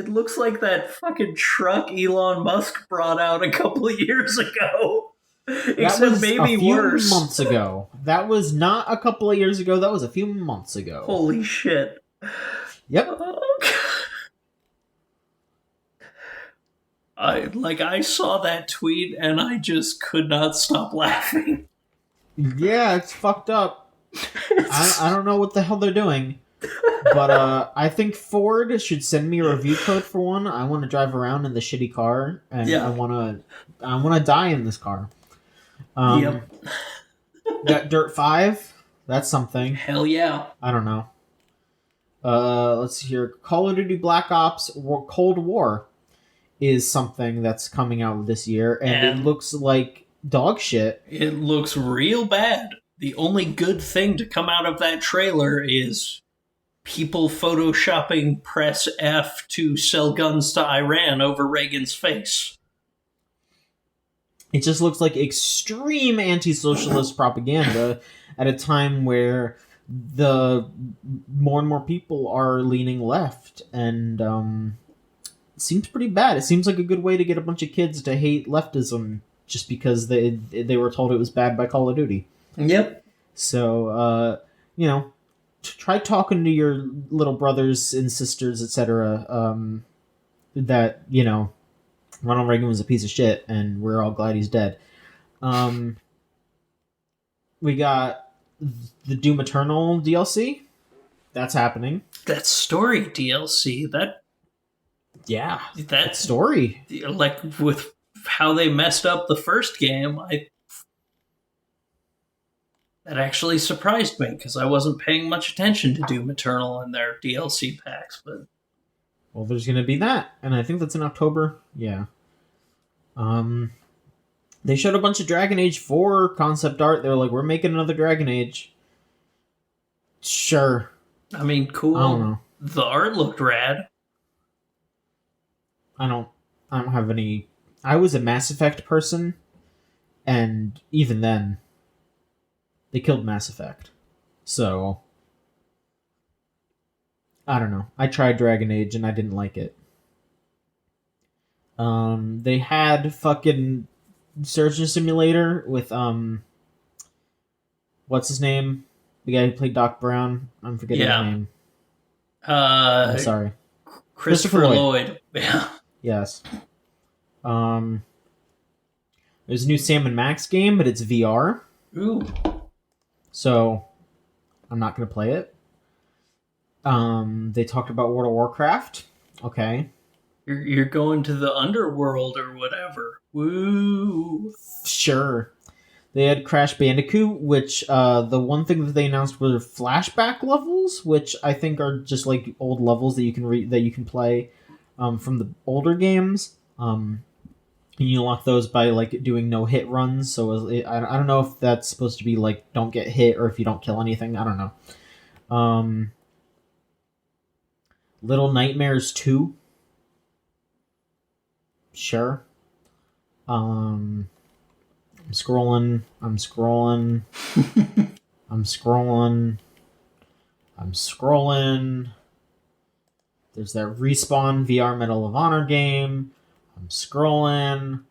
looks like that fucking truck Elon Musk brought out a couple of years ago. Except maybe worse. Months ago. That was not a couple of years ago. That was a few months ago. Holy shit. Yep. I saw that tweet and I just could not stop laughing. Yeah, it's fucked up. I don't know what the hell they're doing. But I think Ford should send me a review code for one. I want to drive around in the shitty car, and I want to die in this car. Yep. Got Dirt 5. That's something. Hell yeah. I don't know. Let's see here. Call of Duty Black Ops Cold War is something that's coming out this year, and it looks like dog shit. It looks real bad. The only good thing to come out of that trailer is people photoshopping press F to sell guns to Iran over Reagan's face. It just looks like extreme anti-socialist propaganda at a time where the more and more people are leaning left, and it seems pretty bad. It seems like a good way to get a bunch of kids to hate leftism just because they were told it was bad by Call of Duty. Yep. So, try talking to your little brothers and sisters, etc. That Ronald Reagan was a piece of shit, and we're all glad he's dead. We got the Doom Eternal DLC. That's happening. That story DLC. That story. Like with how they messed up the first game, that actually surprised me because I wasn't paying much attention to Doom Eternal and their DLC packs. But well, there's gonna be that, and I think that's in October. Yeah. They showed a bunch of Dragon Age 4 concept art. They were like, "We're making another Dragon Age." Sure. I mean, cool. I don't know. The art looked rad. I don't have any. I was a Mass Effect person, and even then, they killed Mass Effect. So, I don't know. I tried Dragon Age and I didn't like it. They had fucking Surgeon Simulator with what's his name? The guy who played Doc Brown. I'm forgetting his name. I'm sorry. Christopher Lloyd. Yeah. Yes. There's a new Sam & Max game, but it's VR. Ooh. So, I'm not going to play it. They talked about World of Warcraft. Okay. You're going to the underworld or whatever. Woo. Sure. They had Crash Bandicoot, which the one thing that they announced were flashback levels, which I think are just like old levels that you can play from the older games. You unlock those by like doing no hit runs. So I don't know if that's supposed to be like don't get hit or if you don't kill anything. I don't know. Little Nightmares 2. Sure. I'm scrolling. There's that Respawn VR Medal of Honor game. I'm scrolling.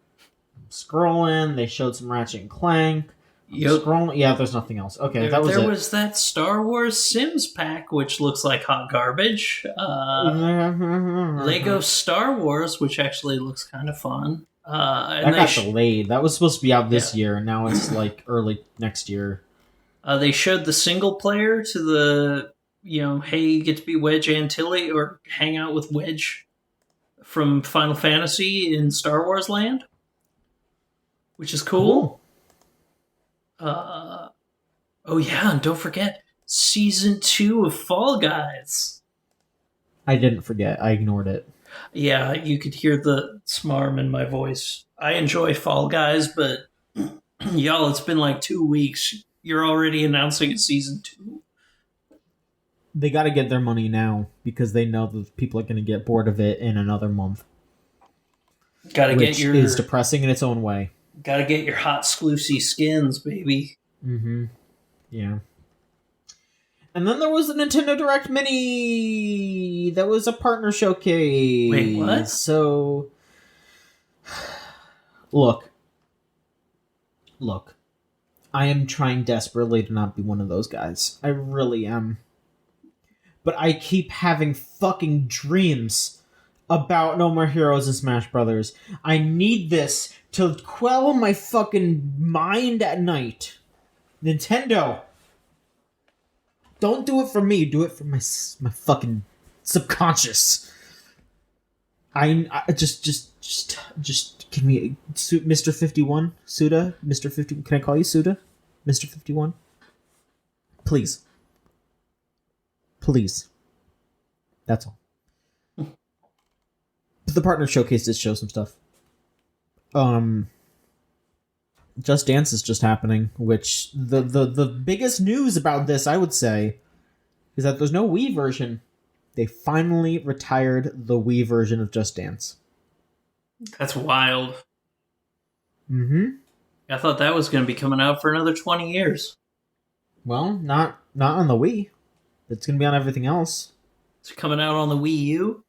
They showed some Ratchet and Clank. Scrolling. Yeah, there's nothing else. Okay, that was it. There was that Star Wars Sims pack, which looks like hot garbage. Lego Star Wars, which actually looks kind of fun. That got delayed. That was supposed to be out this year, and now it's like early next year. They showed the single player to the, hey, you get to be Wedge Antilles or hang out with Wedge from Final Fantasy in Star Wars Land, which is cool. Oh yeah, and don't forget Season 2 of Fall Guys. I didn't forget. I ignored it. Yeah, you could hear the smarm in my voice. I enjoy Fall Guys, but y'all, it's been like 2 weeks. You're already announcing a Season 2. They got to get their money now because they know that people are going to get bored of it in another month. Which is depressing in its own way. Gotta get your hot exclusive skins, baby. Mm-hmm. Yeah. And then there was the Nintendo Direct Mini. That was a partner showcase. Wait, what? So, look. I am trying desperately to not be one of those guys. I really am. But I keep having fucking dreams about No More Heroes and Smash Brothers. I need this to quell my fucking mind at night. Nintendo, don't do it for me. Do it for my fucking subconscious. I just give me Mr. 51 Suda. Mr. 50. Can I call you Suda? Mr. 51. Please. That's all. But the partner showcase did show some stuff. Just Dance is just happening, which the biggest news about this, I would say, is that there's no Wii version. They finally retired the Wii version of Just Dance. That's wild. Mm-hmm. I thought that was going to be coming out for another 20 years. Well, not on the Wii. It's going to be on everything else. It's coming out on the Wii U?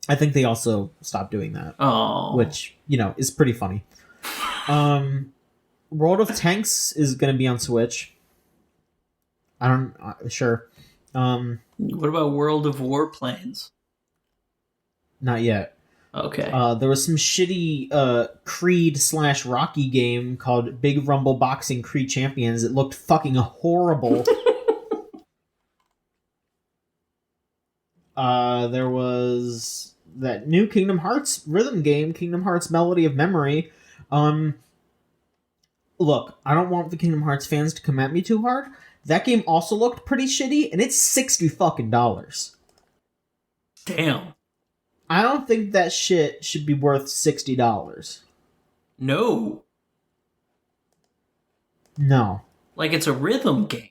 I think they also stopped doing that. Oh. Which, is pretty funny. World of Tanks is going to be on Switch. I don't sure. What about World of Warplanes? Not yet. Okay. There was some shitty Creed / Rocky game called Big Rumble Boxing Creed Champions. It looked fucking horrible. There was that new Kingdom Hearts rhythm game, Kingdom Hearts Melody of Memory. Look, I don't want the Kingdom Hearts fans to come at me too hard. That game also looked pretty shitty, and it's $60. Damn. I don't think that shit should be worth $60. No. No. Like, it's a rhythm game.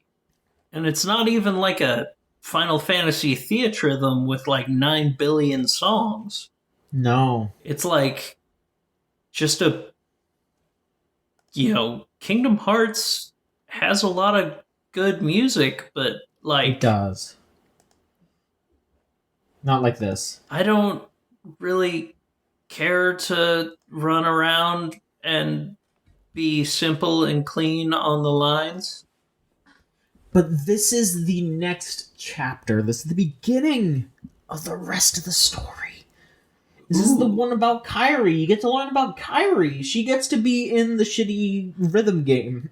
And it's not even like a Final Fantasy Theatrhythm with like 9 billion songs. No. It's like just a, Kingdom Hearts has a lot of good music, but like... It does. Not like this. I don't really care to run around and be simple and clean on the lines. But this is the next chapter. This is the beginning of the rest of the story. This is the one about Kairi. You get to learn about Kairi. She gets to be in the shitty rhythm game.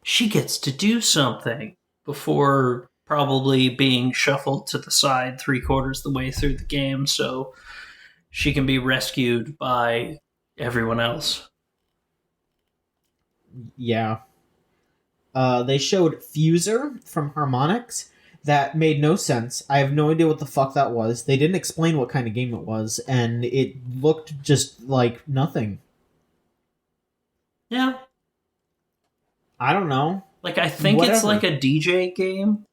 She gets to do something before probably being shuffled to the side 3/4 the way through the game so she can be rescued by everyone else. Yeah. They showed Fuser from Harmonix. That made no sense. I have no idea what the fuck that was. They didn't explain what kind of game it was, and it looked just like nothing. Yeah. I don't know. Like, I think it's like a DJ game.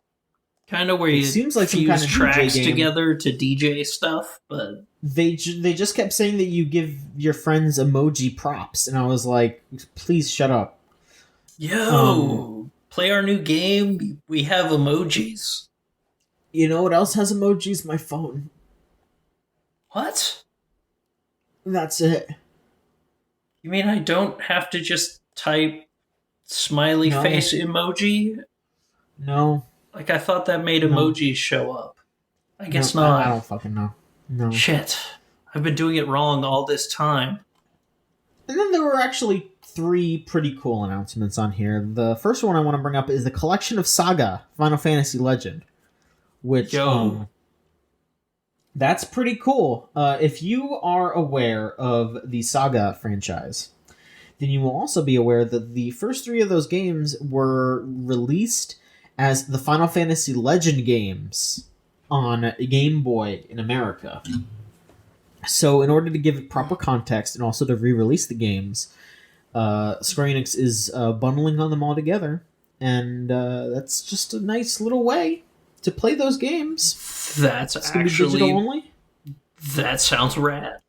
Kind of where you seems like fuse some kind of tracks DJ game together to DJ stuff, but... They just kept saying that you give your friends emoji props, and I was like, please shut up. Yo, play our new game. We have emojis. You know what else has emojis? My phone. What? That's it. You mean I don't have to just type smiley face emoji? No. Like, I thought that made emojis show up. I guess not. I don't fucking know. No. Shit. I've been doing it wrong all this time. And then there were actually 3 pretty cool announcements on here. The first one I want to bring up is the Collection of Saga, Final Fantasy Legend. Which, that's pretty cool. If you are aware of the Saga franchise, then you will also be aware that the first 3 of those games were released as the Final Fantasy Legend games on Game Boy in America. So in order to give it proper context and also to re-release the games, Square Enix is bundling on them all together, and that's just a nice little way to play those games. That's it's actually digital only. That sounds rad.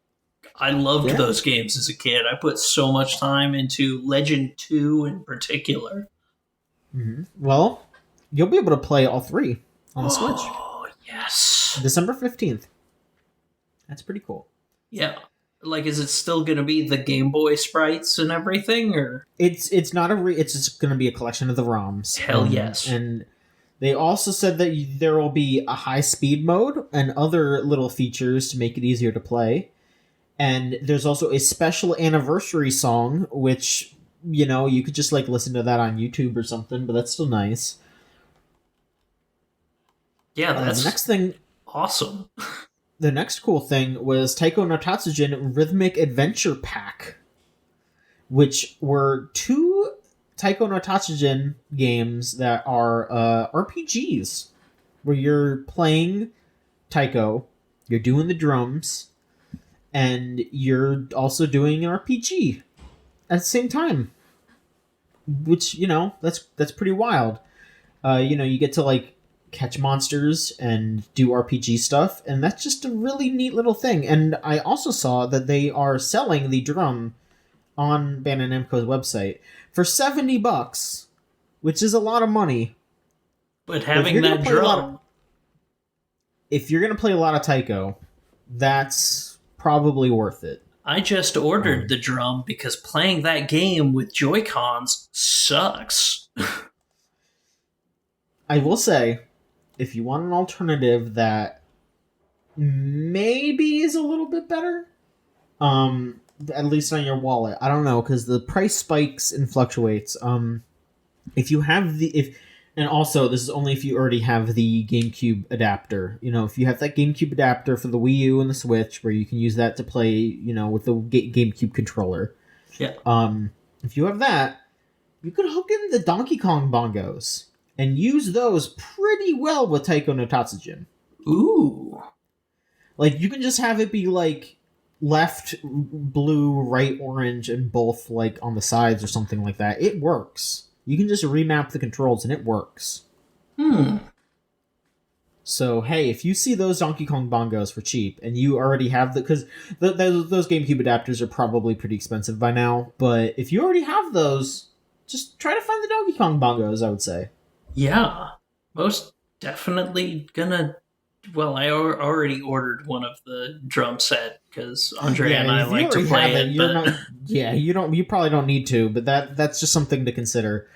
I loved those games as a kid. I put so much time into Legend 2 in particular. Mm-hmm. Well, you'll be able to play all 3 on the Switch. Oh, yes. December 15th. That's pretty cool. Yeah. Like, is it still going to be the Game Boy sprites and everything, or? It's not it's just going to be a collection of the ROMs. Hell yes. And they also said that there will be a high-speed mode and other little features to make it easier to play. And there's also a special anniversary song, which, you could just, listen to that on YouTube or something, but that's still nice. Yeah, that's the next thing... awesome. The next cool thing was Taiko no Tatsujin Rhythmic Adventure Pack, which were 2 Taiko no Tatsujin games that are RPGs, where you're playing Taiko, you're doing the drums, and you're also doing an RPG at the same time. Which, that's pretty wild. You get to, catch monsters and do RPG stuff, and that's just a really neat little thing. And I also saw that they are selling the drum on Bandai Namco's website for $70, which is a lot of money. But having that drum... if you're going to play a lot of Taiko, that's probably worth it. I just ordered the drum because playing that game with Joy-Cons sucks. I will say, if you want an alternative that maybe is a little bit better, at least on your wallet. I don't know, because the price spikes and fluctuates. If you have and also this is only if you already have the GameCube adapter. If you have that GameCube adapter for the Wii U and the Switch, where you can use that to play, with the GameCube controller. Yeah. If you have that, you can hook in the Donkey Kong bongos and use those pretty well with Taiko no Tatsujin. Ooh. Like, you can just have it be like left blue, right orange, and both like on the sides or something like that. It works. You can just remap the controls and it works. So, hey, if you see those Donkey Kong bongos for cheap and you already have because those GameCube adapters are probably pretty expensive by now, but if you already have those, just try to find the Donkey Kong bongos, I would say. Yeah, most definitely gonna. Well, I already ordered one of the drum set because Andre and I like to play it. You probably don't need to, but that's just something to consider.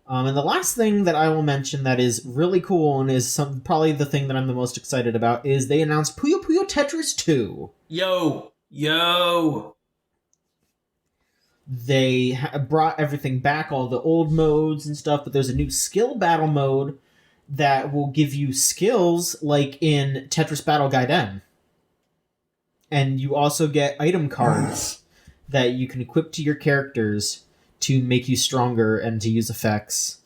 And the last thing that I will mention that is really cool and is probably the thing that I'm the most excited about is they announced Puyo Puyo Tetris 2. Yo! They brought everything back, all the old modes and stuff, but there's a new skill battle mode that will give you skills like in Tetris Battle Gaiden. And you also get item cards that you can equip to your characters to make you stronger and to use effects.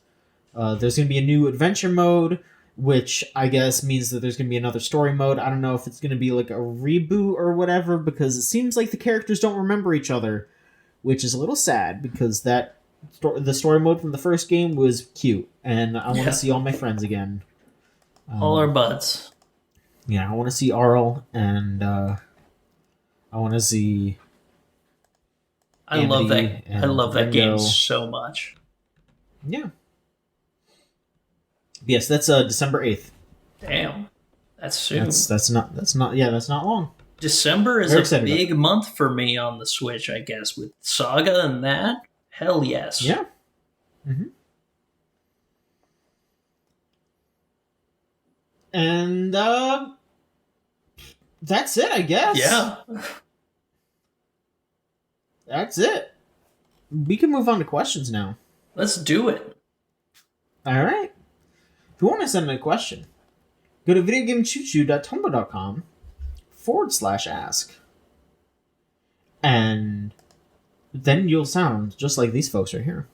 There's going to be a new adventure mode, which I guess means that there's going to be another story mode. I don't know if it's going to be like a reboot or whatever, because it seems like the characters don't remember each other, which is a little sad, because the story mode from the first game was cute, and I want to see all my friends again. All our buds. Yeah, I want to see Arl, and I want to see... I love that game so much. Yeah. Yes, that's December 8th. Damn. That's soon. That's not long. December is a big month for me on the Switch, I guess, with Saga and that. Hell yes. Yeah. Mm-hmm. And that's it, I guess. Yeah. That's it. We can move on to questions now. Let's do it. All right. If you want to send me a question, go to videogamechoochoo.tumblr.com/ask. And then you'll sound just like these folks right here.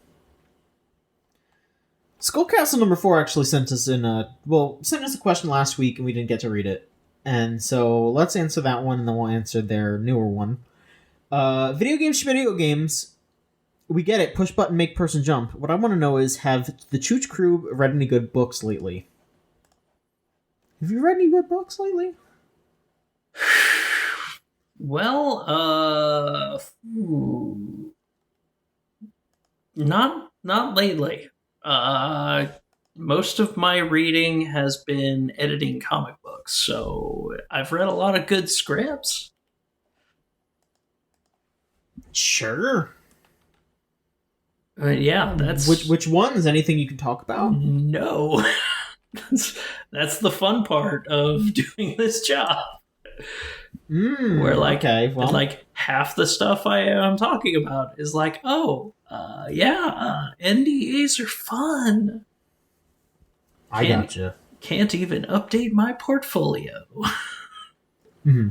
Skullcastle number 4 actually sent us a question last week and we didn't get to read it. And so let's answer that one and then we'll answer their newer one. Video games. We get it. Push button, make person jump. What I want to know is, have the Chooch crew read any good books lately? Have you read any good books lately? Well, not lately. Most of my reading has been editing comic books, so I've read a lot of good scripts. Sure. Yeah, that's... Which ones? Anything you can talk about? No. That's the fun part of doing this job. Where like half the stuff I am talking about is like, NDAs are fun. I gotcha. Can't even update my portfolio. Mm-hmm.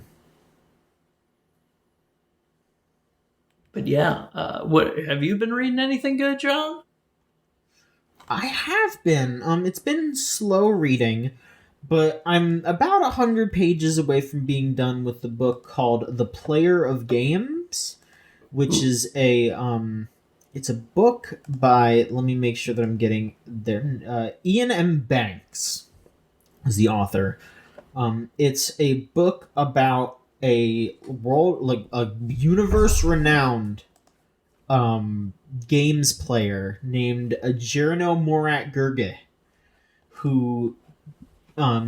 But yeah, what have you been reading? Anything good, John? I have been. It's been slow reading, but I'm about 100 pages away from being done with the book called The Player of Games, which is it's a book by, let me make sure that I'm getting there, Ian M. Banks is the author. It's a book about a universe-renowned games player named Jirano Morat Gurge, who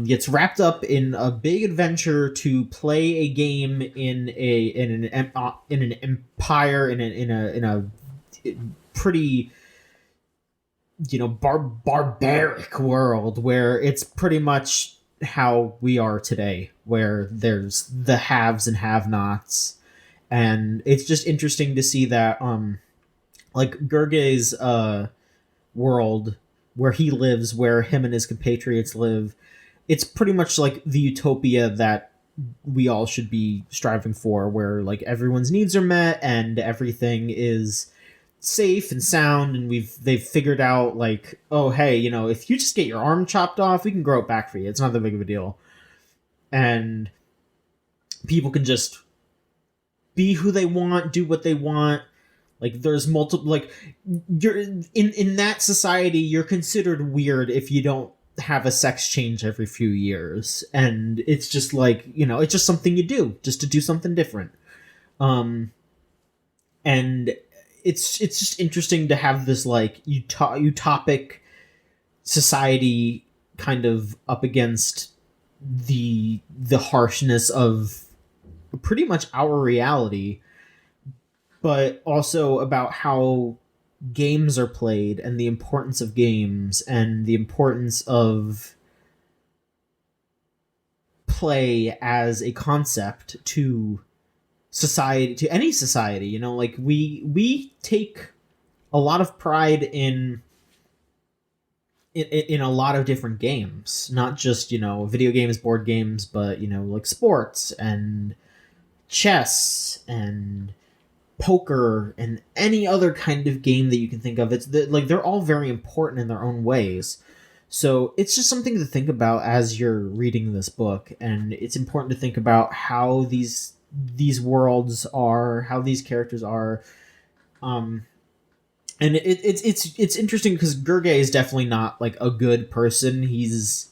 gets wrapped up in a big adventure to play a game in an empire in a pretty barbaric world where it's pretty much how we are today, where there's the haves and have-nots. And it's just interesting to see that like Gurge's world where he lives, where him and his compatriots live, it's pretty much like the utopia that we all should be striving for, where like everyone's needs are met and everything is safe and sound, and they've figured out like, oh hey, if you just get your arm chopped off, we can grow it back for you. It's not that big of a deal. And people can just be who they want, do what they want. Like there's multiple, like you're in that society, you're considered weird if you don't have a sex change every few years. And it's just like, it's just something you do just to do something different. And it's just interesting to have this like utopic society kind of up against the harshness of pretty much our reality, but also about how games are played and the importance of games and the importance of play as a concept to society, to any society. Like we take a lot of pride in a lot of different games, not just video games, board games, but like sports and chess and poker and any other kind of game that you can think of. They're all very important in their own ways. So it's just something to think about as you're reading this book, and it's important to think about how these worlds are, how these characters are. And it's interesting because Gurge is definitely not like a good person. He's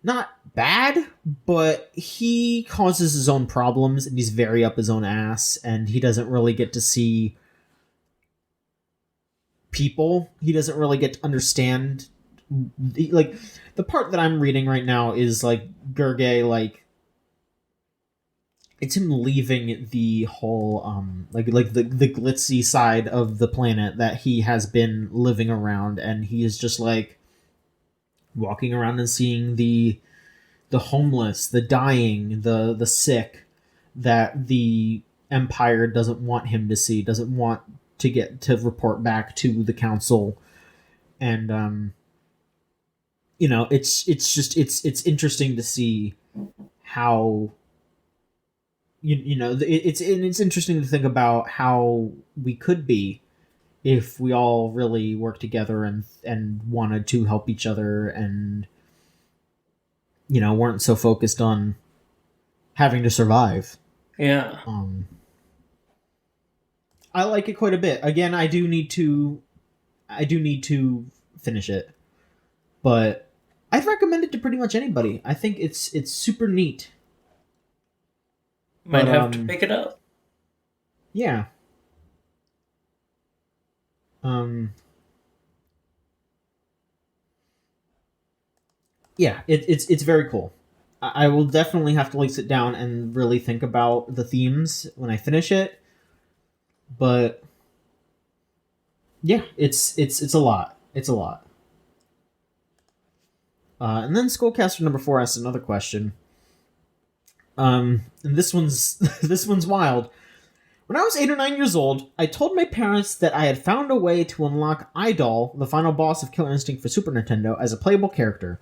not bad, but he causes his own problems and he's very up his own ass, and he doesn't really get to see people. He doesn't really get to understand. Like the part that I'm reading right now is like Gurge, like it's him leaving the whole like the glitzy side of the planet that he has been living around, and he is just like walking around and seeing the homeless, the dying, the sick that the Empire doesn't want him to see, doesn't want to get to report back to the council. And it's interesting to see how it's interesting to think about how we could be if we all really worked together and wanted to help each other, and weren't so focused on having to survive. Yeah. I like it quite a bit. Again, I do need to finish it, but I'd recommend it to pretty much anybody. I think it's super neat. Might have to pick it up. Yeah. Yeah, it's very cool. I will definitely have to like sit down and really think about the themes when I finish it. But yeah, it's a lot. It's a lot. And then Skullcaster number 4 asks another question. And this one's this one's wild. When I was 8 or 9 years old, I told my parents that I had found a way to unlock Idol, the final boss of Killer Instinct for Super Nintendo, as a playable character.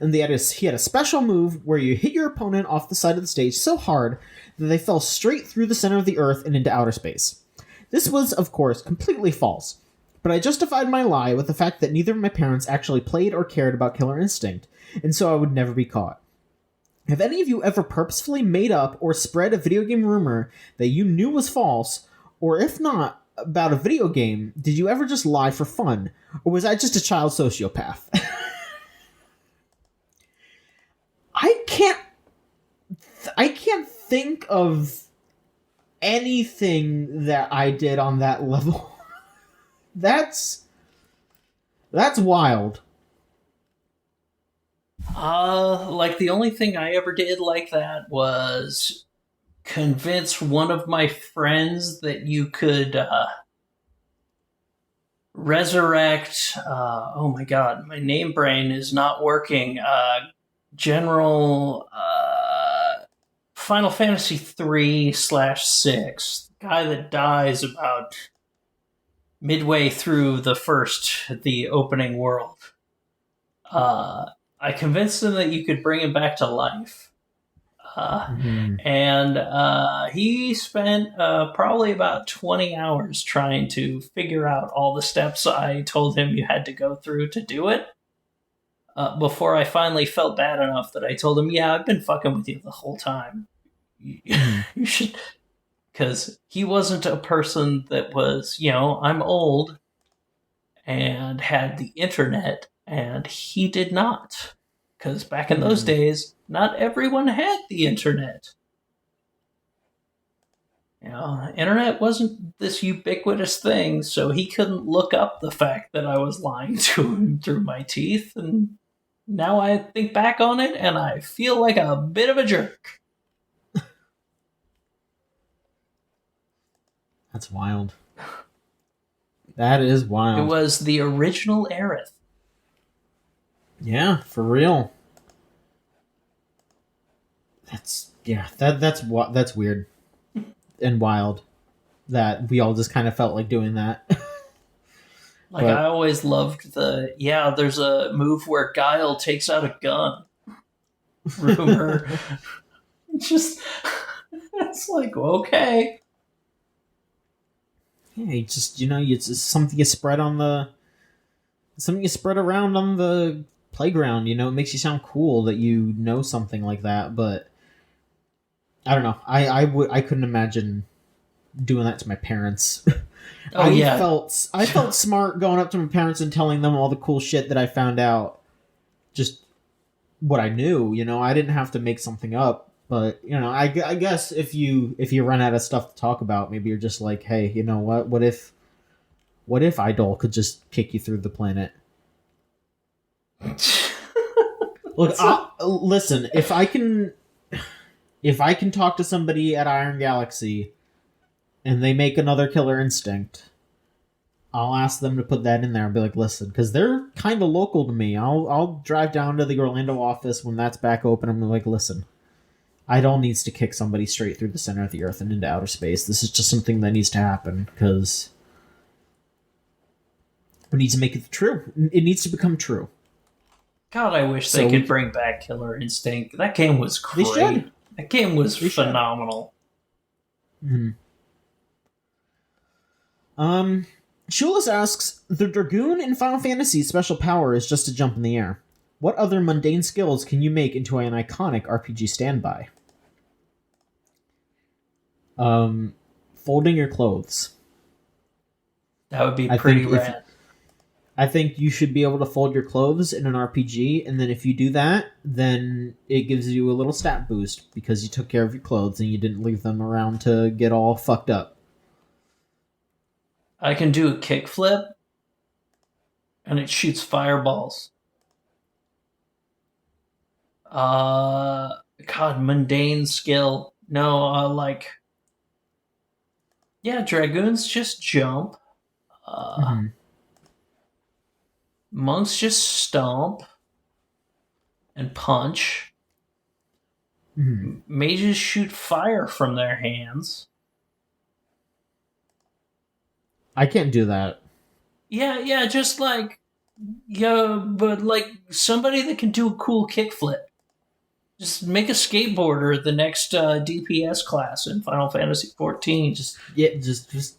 And he had a special move where you hit your opponent off the side of the stage so hard that they fell straight through the center of the earth and into outer space. This was, of course, completely false, but I justified my lie with the fact that neither of my parents actually played or cared about Killer Instinct, and so I would never be caught. Have any of you ever purposefully made up or spread a video game rumor that you knew was false, or if not, about a video game, did you ever just lie for fun, or was I just a child sociopath? I can't think of anything that I did on that level. That's wild. Like the only thing I ever did like that was convince one of my friends that you could resurrect. Oh my god, my name brain is not working. General Final Fantasy 3/6, guy that dies about midway through the opening world. I convinced him that you could bring him back to life. And he spent probably about 20 hours trying to figure out all the steps I told him you had to go through to do it. Before I finally felt bad enough that I told him, yeah, I've been fucking with you the whole time. You should... Because he wasn't a person that was, I'm old and had the internet, and he did not. Because back in those days, not everyone had the internet. Internet wasn't this ubiquitous thing, so he couldn't look up the fact that I was lying to him through my teeth, and now I think back on it, and I feel like a bit of a jerk. That's wild. That is wild. It was the original Aerith. Yeah, for real. That's weird and wild that we all just kind of felt like doing that. I always loved there's a move where Guile takes out a gun. Rumor. It's like, okay. Yeah, it's just something you spread around on the playground. It makes you sound cool that you know something like that, but I don't know. I couldn't imagine doing that to my parents. Oh, I felt smart going up to my parents and telling them all the cool shit that I found out. Just what I knew, I didn't have to make something up. But I guess if you run out of stuff to talk about, maybe you're just like, hey, you know what? What if Idol could just kick you through the planet? Look, listen. If I can talk to somebody at Iron Galaxy, and they make another Killer Instinct, I'll ask them to put that in there and be like, listen, because they're kind of local to me. I'll drive down to the Orlando office when that's back open. I'm like, listen. Idol needs to kick somebody straight through the center of the Earth and into outer space. This is just something that needs to happen, because we need to make it true. It needs to become true. God, I wish they could bring back Killer Instinct. That game was great. They should. That game was phenomenal. Shulis asks, the Dragoon in Final Fantasy's special power is just to jump in the air. What other mundane skills can you make into an iconic RPG standby? Folding your clothes. That would be pretty rad. I think you should be able to fold your clothes in an RPG, and then if you do that, then it gives you a little stat boost because you took care of your clothes and you didn't leave them around to get all fucked up. I can do a kickflip, and it shoots fireballs. God, mundane skill. No, Dragoons just jump. Monks just stomp and punch. Mages shoot fire from their hands. I can't do that. Yeah, just but somebody that can do a cool kickflip. Just make a skateboarder the next DPS class in Final Fantasy XIV.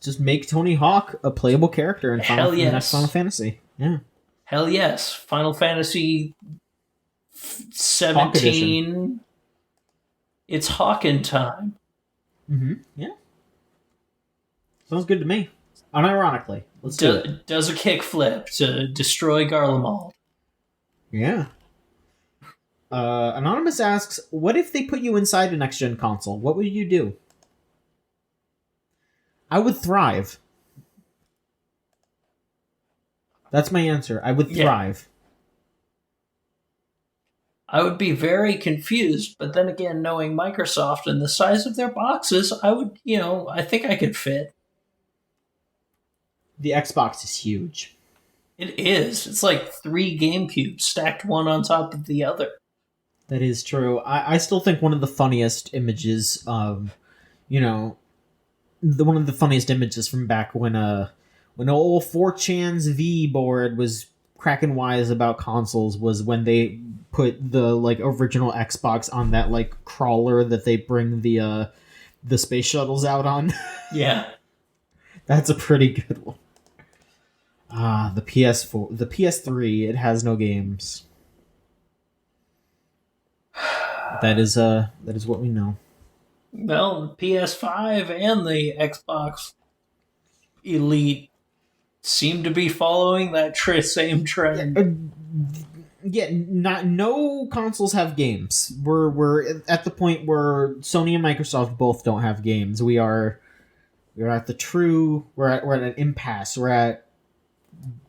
Just make Tony Hawk a playable character in the next Final Fantasy. Yeah. Hell yes. Final Fantasy 17. It's Hawkin' time. Yeah. Sounds good to me. Unironically. Let's do it. Does a kickflip to destroy Garlemald. Yeah. Anonymous asks, what if they put you inside a next-gen console? What would you do? I would thrive. That's my answer. I would thrive. I would be very confused, but then again, knowing Microsoft and the size of their boxes, I would, I think I could fit. The Xbox is huge. It is. It's like 3 GameCubes stacked one on top of the other. That is true. I still think one of the funniest images, you know, one of the funniest images from back when old 4chan's V board was cracking wise about consoles was when they put the like original Xbox on that like crawler that they bring the space shuttles out on. Yeah. That's a pretty good one. The PS4, the PS3, it has no games. That is what we know. Well, the PS5 and the Xbox Elite seem to be following that same trend. No consoles have games. We're at the point where Sony and Microsoft both don't have games. We're at an impasse. We're at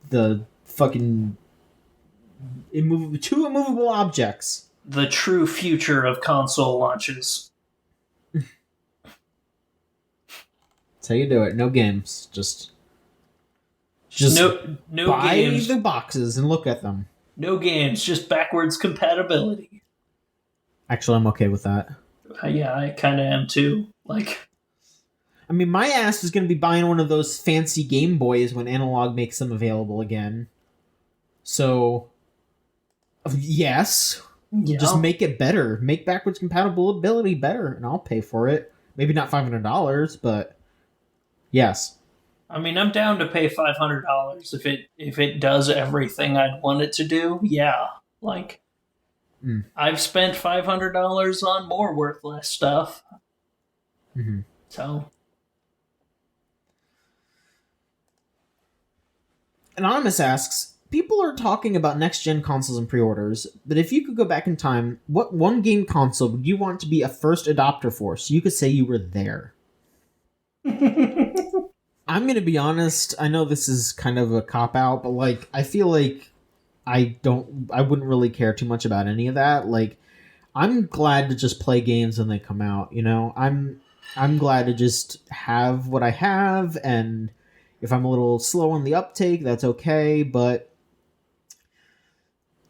the fucking two immovable objects. The true future of console launches. That's how you do it. No games. Just no buy games. the boxes and look at them. No games, just backwards compatibility. Actually, I'm okay with that. Yeah, I kind of am too. Like, I mean, my ass is going to be buying one of those fancy Game Boys when Analog makes them available again. So, yes. yeah. Just make it better. Make backwards compatibility better, and I'll pay for it. Maybe not $500, but yes. I mean, I'm down to pay $500 if it does everything I'd want it to do. Yeah, like I've spent $500 on more worthless stuff. Mm-hmm. So, Anonymous asks, people are talking about next-gen consoles and pre-orders, but if you could go back in time, what one game console would you want to be a first adopter for so you could say you were there? I'm going to be honest, I know this is kind of a cop-out, but like I feel like I wouldn't really care too much about any of that. Like, I'm glad to just play games when they come out, you know? I'm glad to just have what I have, and if I'm a little slow on the uptake, that's okay, but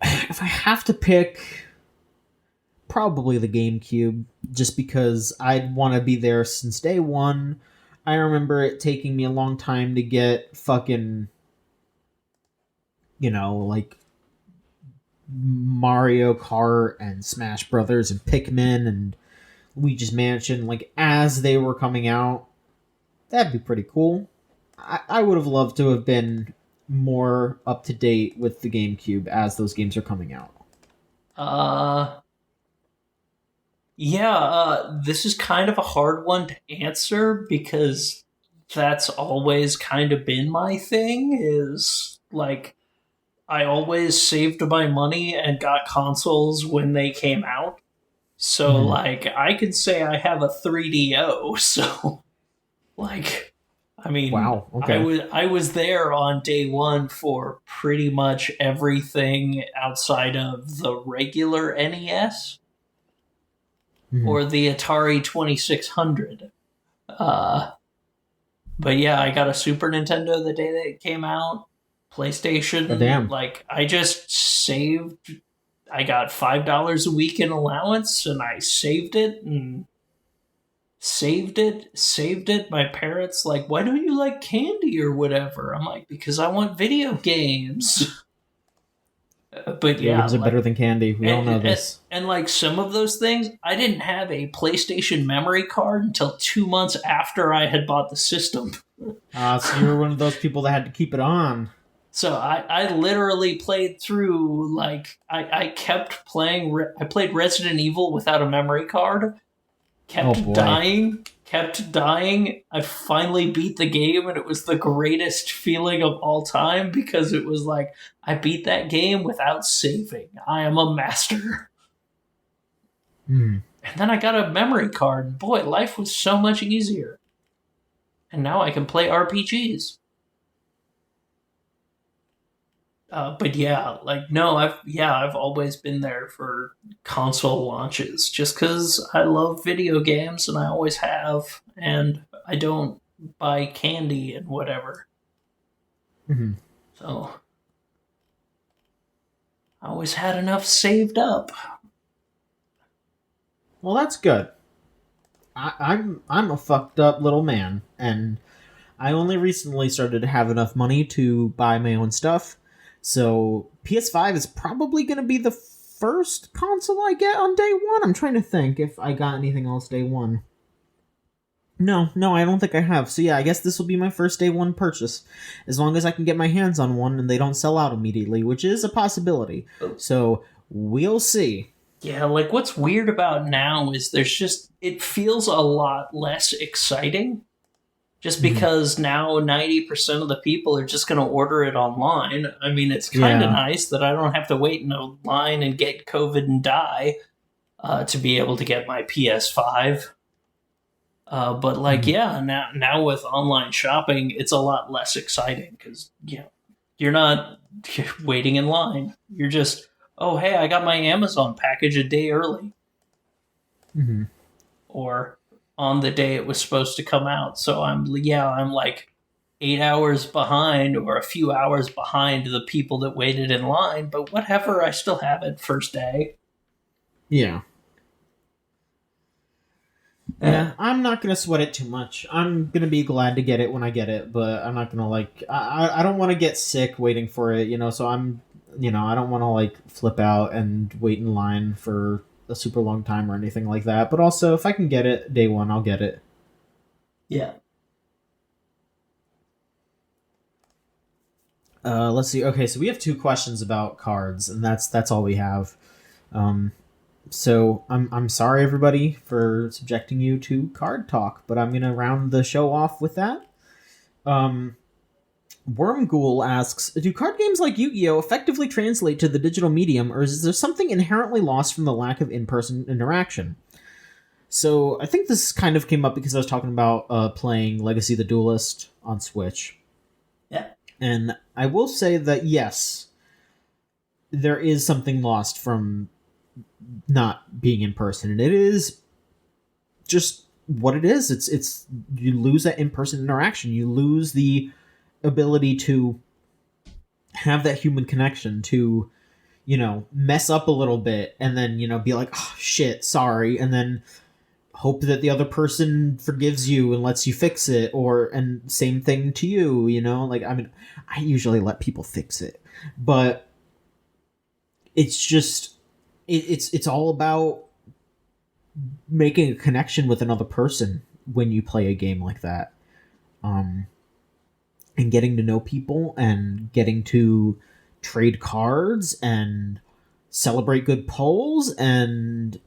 if I have to pick, probably the GameCube, just because I'd want to be there since day one. I remember it taking me a long time to get fucking, like Mario Kart and Smash Brothers and Pikmin and Luigi's Mansion, like, as they were coming out. That'd be pretty cool. I would have loved to have been more up to date with the GameCube as those games are coming out. This is kind of a hard one to answer because that's always kind of been my thing, is like I always saved my money and got consoles when they came out. So like I could say I have a 3DO, so like I mean, wow, okay. I was there on day one for pretty much everything outside of the regular NES or the Atari 2600. But yeah, I got a Super Nintendo the day that it came out. PlayStation. Oh, damn. Like, I just saved. I got $5 a week in allowance, and I saved it and saved it. My parents like, why don't you like candy or whatever? I'm like, because I want video games. But yeah, games are better than candy. We all know this. And like some of those things, I didn't have a PlayStation memory card until 2 months after I had bought the system. So you were one of those people that had to keep it on. So I literally played through, like, I kept playing. I played Resident Evil without a memory card. Kept dying. I finally beat the game, and it was the greatest feeling of all time because it was like, I beat that game without saving. I am a master. And then I got a memory card, and boy, life was so much easier. And now I can play RPGs. But yeah, like, no, I've always been there for console launches just because I love video games and I always have, and I don't buy candy and whatever. Mhm. So I always had enough saved up. Well, that's good. I'm a fucked up little man, and I only recently started to have enough money to buy my own stuff. So PS5 is probably going to be the first console I get on day one. I'm trying to think if I got anything else day one. No, I don't think I have. So yeah, I guess this will be my first day one purchase, as long as I can get my hands on one and they don't sell out immediately, which is a possibility. So we'll see. Yeah, like what's weird about now is it feels a lot less exciting just Mhm. because now 90% of the people are just going to order it online. I mean, it's kind of Yeah. nice that I don't have to wait in a line and get COVID and die to be able to get my PS5. But like, Mhm. yeah, now with online shopping, it's a lot less exciting because you're not waiting in line. You're just, oh hey, I got my Amazon package a day early, Mhm. or on the day it was supposed to come out. So I'm like 8 hours behind or a few hours behind the people that waited in line. But whatever, I still have it first day. Yeah. Eh, Yeah, I'm not gonna sweat it too much. I'm gonna be glad to get it when I get it, but I'm not gonna like. I don't want to get sick waiting for it, So I don't want to like flip out and wait in line for a super long time or anything like that. But also, if I can get it day one, I'll get it. yeah. Let's see. Okay, so we have two questions about cards, and that's all we have. Um, so I'm sorry everybody for subjecting you to card talk, but I'm gonna round the show off with that. Um, Wormghoul asks, do card games like Yu-Gi-Oh! Effectively translate to the digital medium, or is there something inherently lost from the lack of in-person interaction? So I think this kind of came up because I was talking about playing Legacy the Duelist on Switch. Yeah. And I will say that yes, there is something lost from not being in person, and it is just what it is. It's you lose that in-person interaction. You lose the ability to have that human connection, to mess up a little bit and then be like, oh shit, sorry, and then hope that the other person forgives you and lets you fix it, or and same thing to you. Like, I mean, I usually let people fix it, but it's just it's all about making a connection with another person when you play a game like that, um and getting to know people and getting to trade cards and celebrate good pulls and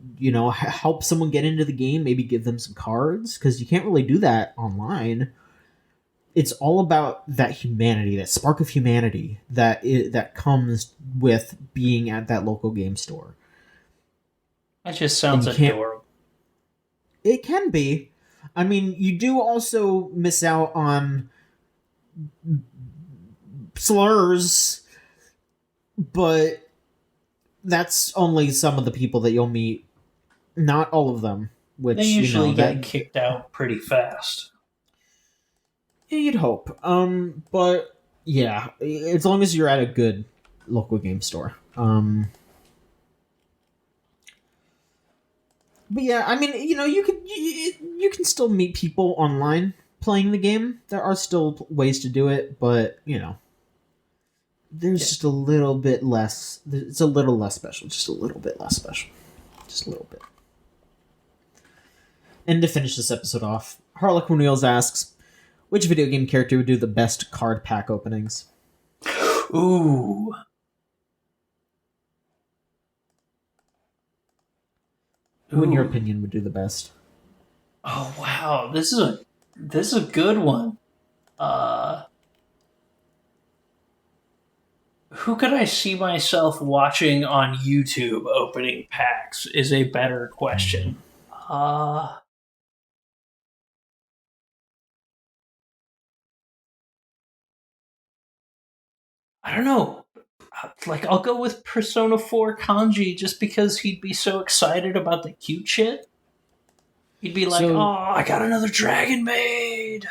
help someone get into the game, maybe give them some cards, because you can't really do that online. It's all about that humanity, that spark of humanity that comes with being at that local game store. That just And sounds you can't adorable. it can be. I mean, you do also miss out on slurs, but that's only some of the people that you'll meet, not all of them. They Which usually that get kicked out pretty fast. you'd hope. But yeah, as long as you're at a good local game store. But yeah, I mean, you can still meet people online playing the game. There are still ways to do it, but there's Yeah. just a little bit less. It's a little less special, just a little bit less special, just a little bit. And to finish this episode off, Harlequin Wheels asks, which video game character would do the best card pack openings? Ooh. Who, in your Ooh. opinion, would do the best? Oh wow. This is a good one. Uh who could I see myself watching on YouTube opening packs is a better question. Uh I don't know. Like I'll go with Persona 4 Kanji just because he'd be so excited about the cute shit. He'd be like, "Oh, So, I got another dragon maid."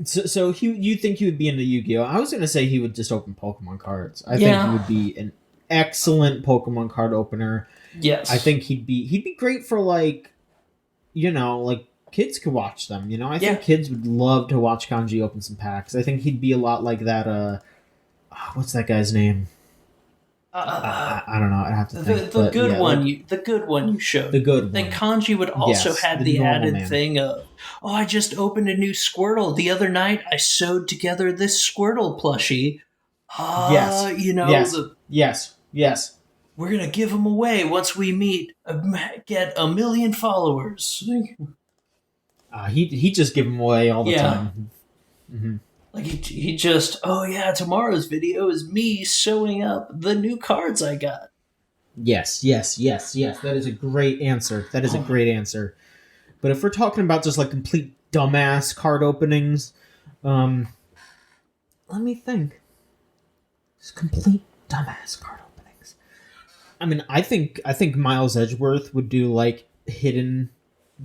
So you think he would be into Yu-Gi-Oh? I was gonna say he would just open Pokemon cards. I think Yeah. he would be an excellent Pokemon card opener. Yes. I think he'd be great for like, like kids could watch them. I think kids would love to watch Kanji open some packs. I think he'd be a lot like that. What's that guy's name? I don't know. I'd have to think. The good one you showed. The good one. Then Kanji would also had the added man. thing of, I just opened a new Squirtle the other night. I sewed together this Squirtle plushie. Yes. We're gonna give him away once we get 1 million followers. He just give them away all the time. Mm-hmm. Like he just, tomorrow's video is me sewing up the new cards I got. Yes. That is a great answer. But if we're talking about just like complete dumbass card openings, let me think. Just complete dumbass card openings. I mean, I think Miles Edgeworth would do like hidden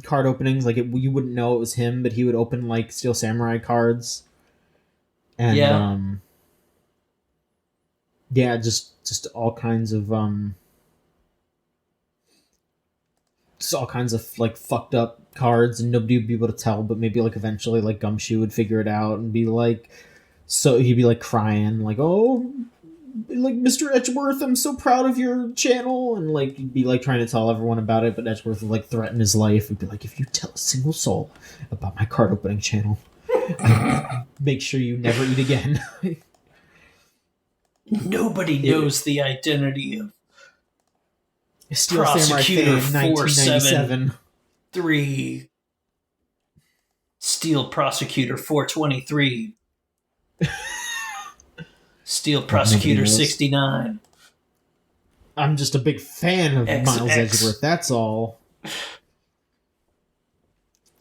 card openings. Like you wouldn't know it was him, but he would open like Steel Samurai cards. And just all kinds of like fucked up cards, and nobody would be able to tell, but maybe like eventually like Gumshoe would figure it out and be like, so he'd be like crying like, oh, like Mr. Edgeworth, I'm so proud of your channel, and like he'd be like trying to tell everyone about it, but Edgeworth would like threaten his life. He'd be like, if you tell a single soul about my card opening channel, make sure you never eat again. Nobody knows the identity of Steel Prosecutor Samurai 1997. 3 Steel Prosecutor 423. Steel Prosecutor 69. I'm just a big fan of Miles Edgeworth, that's all.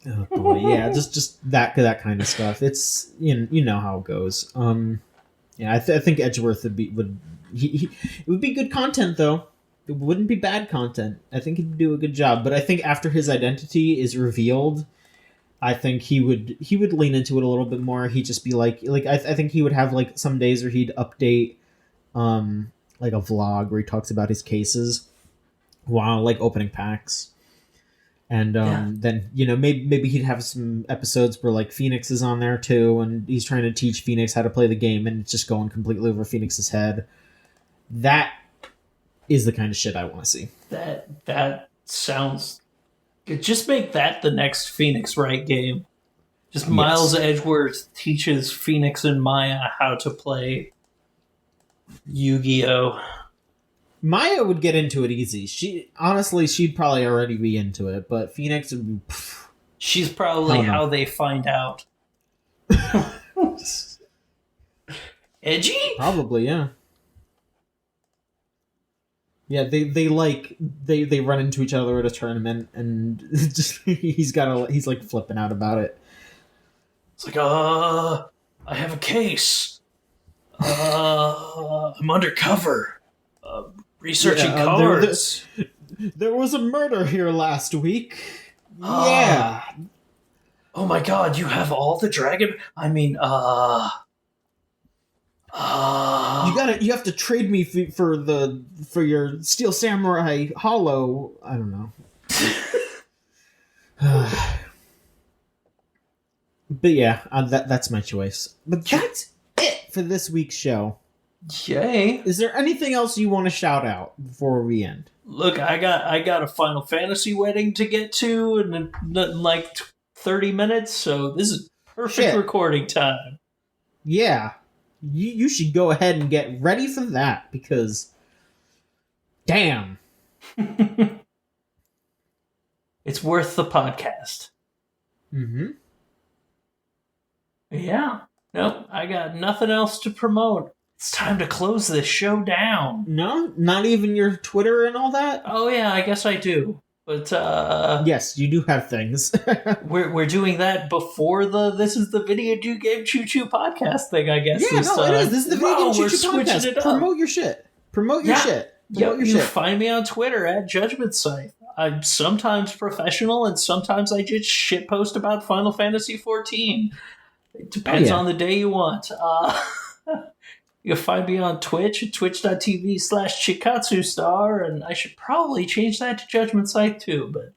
Oh boy, yeah, just that kind of stuff. It's you know how it goes. I think Edgeworth it would be good content though. It wouldn't be bad content. I think he'd do a good job. But I think after his identity is revealed, I think he would lean into it a little bit more. He'd just be like I think he would have like some days where he'd update like a vlog where he talks about his cases while like opening packs. And then, maybe he'd have some episodes where, like, Phoenix is on there, too, and he's trying to teach Phoenix how to play the game, and it's just going completely over Phoenix's head. That is the kind of shit I want to see. That sounds... Just make that the next Phoenix Wright game. Just Miles Edgeworth teaches Phoenix and Maya how to play Yu-Gi-Oh! Maya would get into it easy. She'd probably already be into it, but Phoenix would be... She's probably how they find out. Edgy? Probably, yeah. Yeah, they run into each other at a tournament, and just he's like flipping out about it. It's like, I have a case. I'm undercover. Researching cards. There was a murder here last week. Yeah. Oh my god, you have all the dragon... I mean, You have to trade me for your Steel Samurai Hollow. I don't know. But yeah, that's my choice. But that's it for this week's show. Yay! Is there anything else you want to shout out before we end? Look, I got a Final Fantasy wedding to get to in like 30 minutes, so this is perfect recording time. Yeah, you should go ahead and get ready for that because, damn, it's worth the podcast. Mm-hmm. Yeah. Nope, I got nothing else to promote. It's time to close this show down. No? Not even your Twitter and all that? Oh yeah, I guess I do. But yes, you do have things. we're doing that before this is the Video Game Choo Choo podcast thing, I guess. Yeah, it is. This is the Video Game Choo Choo podcast. It up. Promote your shit. Promote your shit. You can find me on Twitter at Judgment Scythe. I'm sometimes professional and sometimes I just shitpost about Final Fantasy XIV. It depends yeah. on the day you want. You can find me on Twitch at twitch.tv/Chikatsu-star, and I should probably change that to Judgment Sight too, but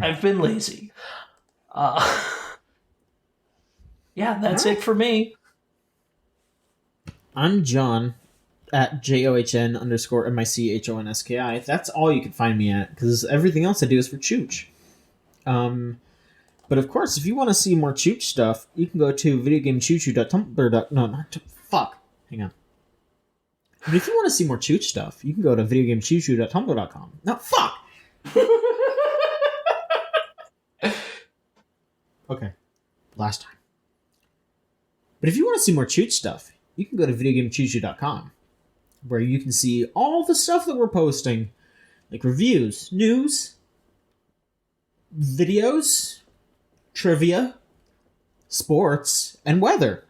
I've been lazy. Yeah, that's it for me. I'm John at JOHN_MICHONSKI. That's all you can find me at, because everything else I do is for Chooch. But of course, if you want to see more Chooch stuff, you can go to videogamechoochoo.tumblr. No, not fuck. Hang on. But if you want to see more Chooch stuff, you can go to videogamechoochoo.tumblr.com. No, fuck. Okay, last time. But if you want to see more Chooch stuff, you can go to videogamechoochoo.com, where you can see all the stuff that we're posting, like reviews, news, videos, trivia, sports, and weather.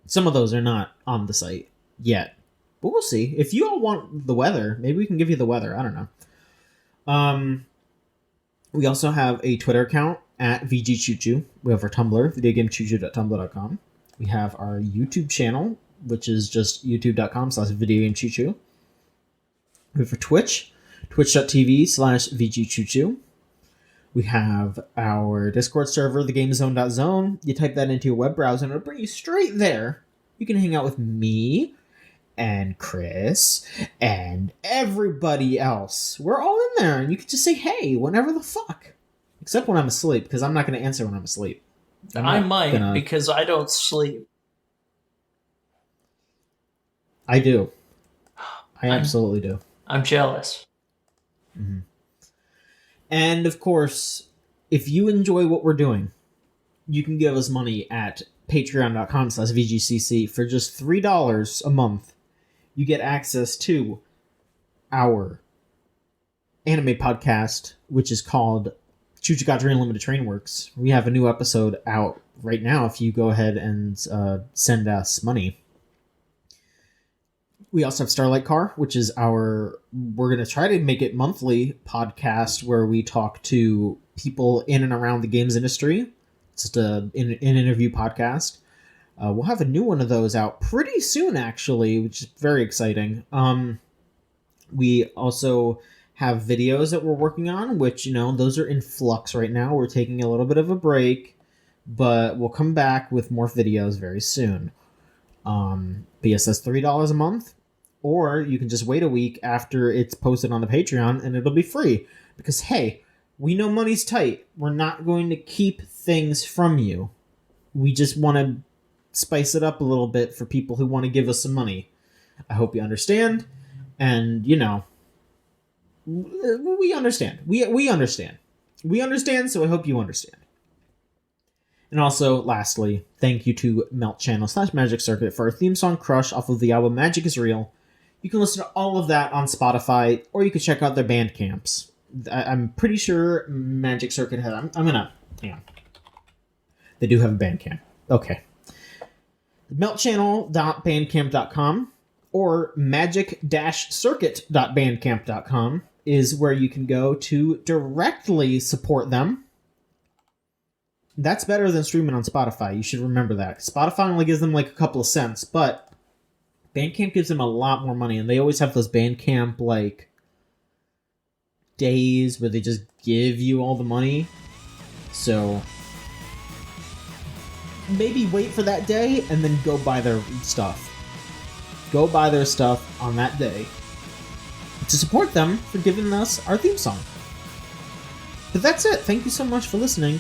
Some of those are not on the site yet, but we'll see. If you all want the weather, maybe we can give you the weather. I don't know. We also have a Twitter account at VGCC. We have our Tumblr, videogamechoochoo.tumblr.com. We have our YouTube channel, which is just youtube.com/videogamechoochoo. We have our Twitch, twitch.tv/VGCC. We have our Discord server, thegamezone.zone. You type that into your web browser and it'll bring you straight there. You can hang out with me and Chris and everybody else. We're all in there and you can just say hey whenever the fuck. Except when I'm asleep, because I'm not going to answer when I'm asleep. I might, because I don't sleep. I do. I absolutely do. I'm jealous. Mm-hmm. And, of course, if you enjoy what we're doing, you can give us money at patreon.com/VGCC. For just $3 a month, you get access to our anime podcast, which is called Chuchikatori Unlimited Train Works. We have a new episode out right now if you go ahead and send us money. We also have Starlight Car, which is we're going to try to make it monthly podcast where we talk to people in and around the games industry. It's just an interview podcast. We'll have a new one of those out pretty soon, actually, which is very exciting. We also have videos that we're working on, which, those are in flux right now. We're taking a little bit of a break, but we'll come back with more videos very soon. But yes, that's $3 a month. Or you can just wait a week after it's posted on the Patreon and it'll be free. Because, hey, we know money's tight. We're not going to keep things from you. We just want to spice it up a little bit for people who want to give us some money. I hope you understand. And, we understand. We understand. We understand, so I hope you understand. And also, lastly, thank you to Melt Channel /Magic Circuit for our theme song Crush off of the album Magic is Real. You can listen to all of that on Spotify, or you can check out their band camps. I'm pretty sure Magic Circuit has... I'm gonna... Hang on. They do have a band camp. Okay. Meltchannel.bandcamp.com or magic-circuit.bandcamp.com is where you can go to directly support them. That's better than streaming on Spotify. You should remember that. Spotify only gives them like a couple of cents, but Bandcamp gives them a lot more money, and they always have those Bandcamp like days where they just give you all the money. So maybe wait for that day and then go buy their stuff. Go buy their stuff on that day to support them for giving us our theme song. But that's it. Thank you so much for listening.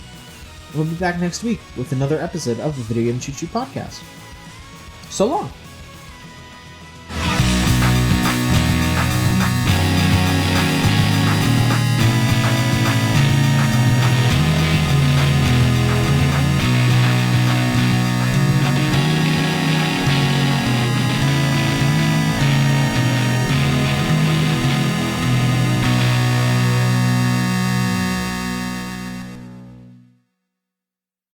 We'll be back next week with another episode of the Video Game Choo Choo podcast. So long.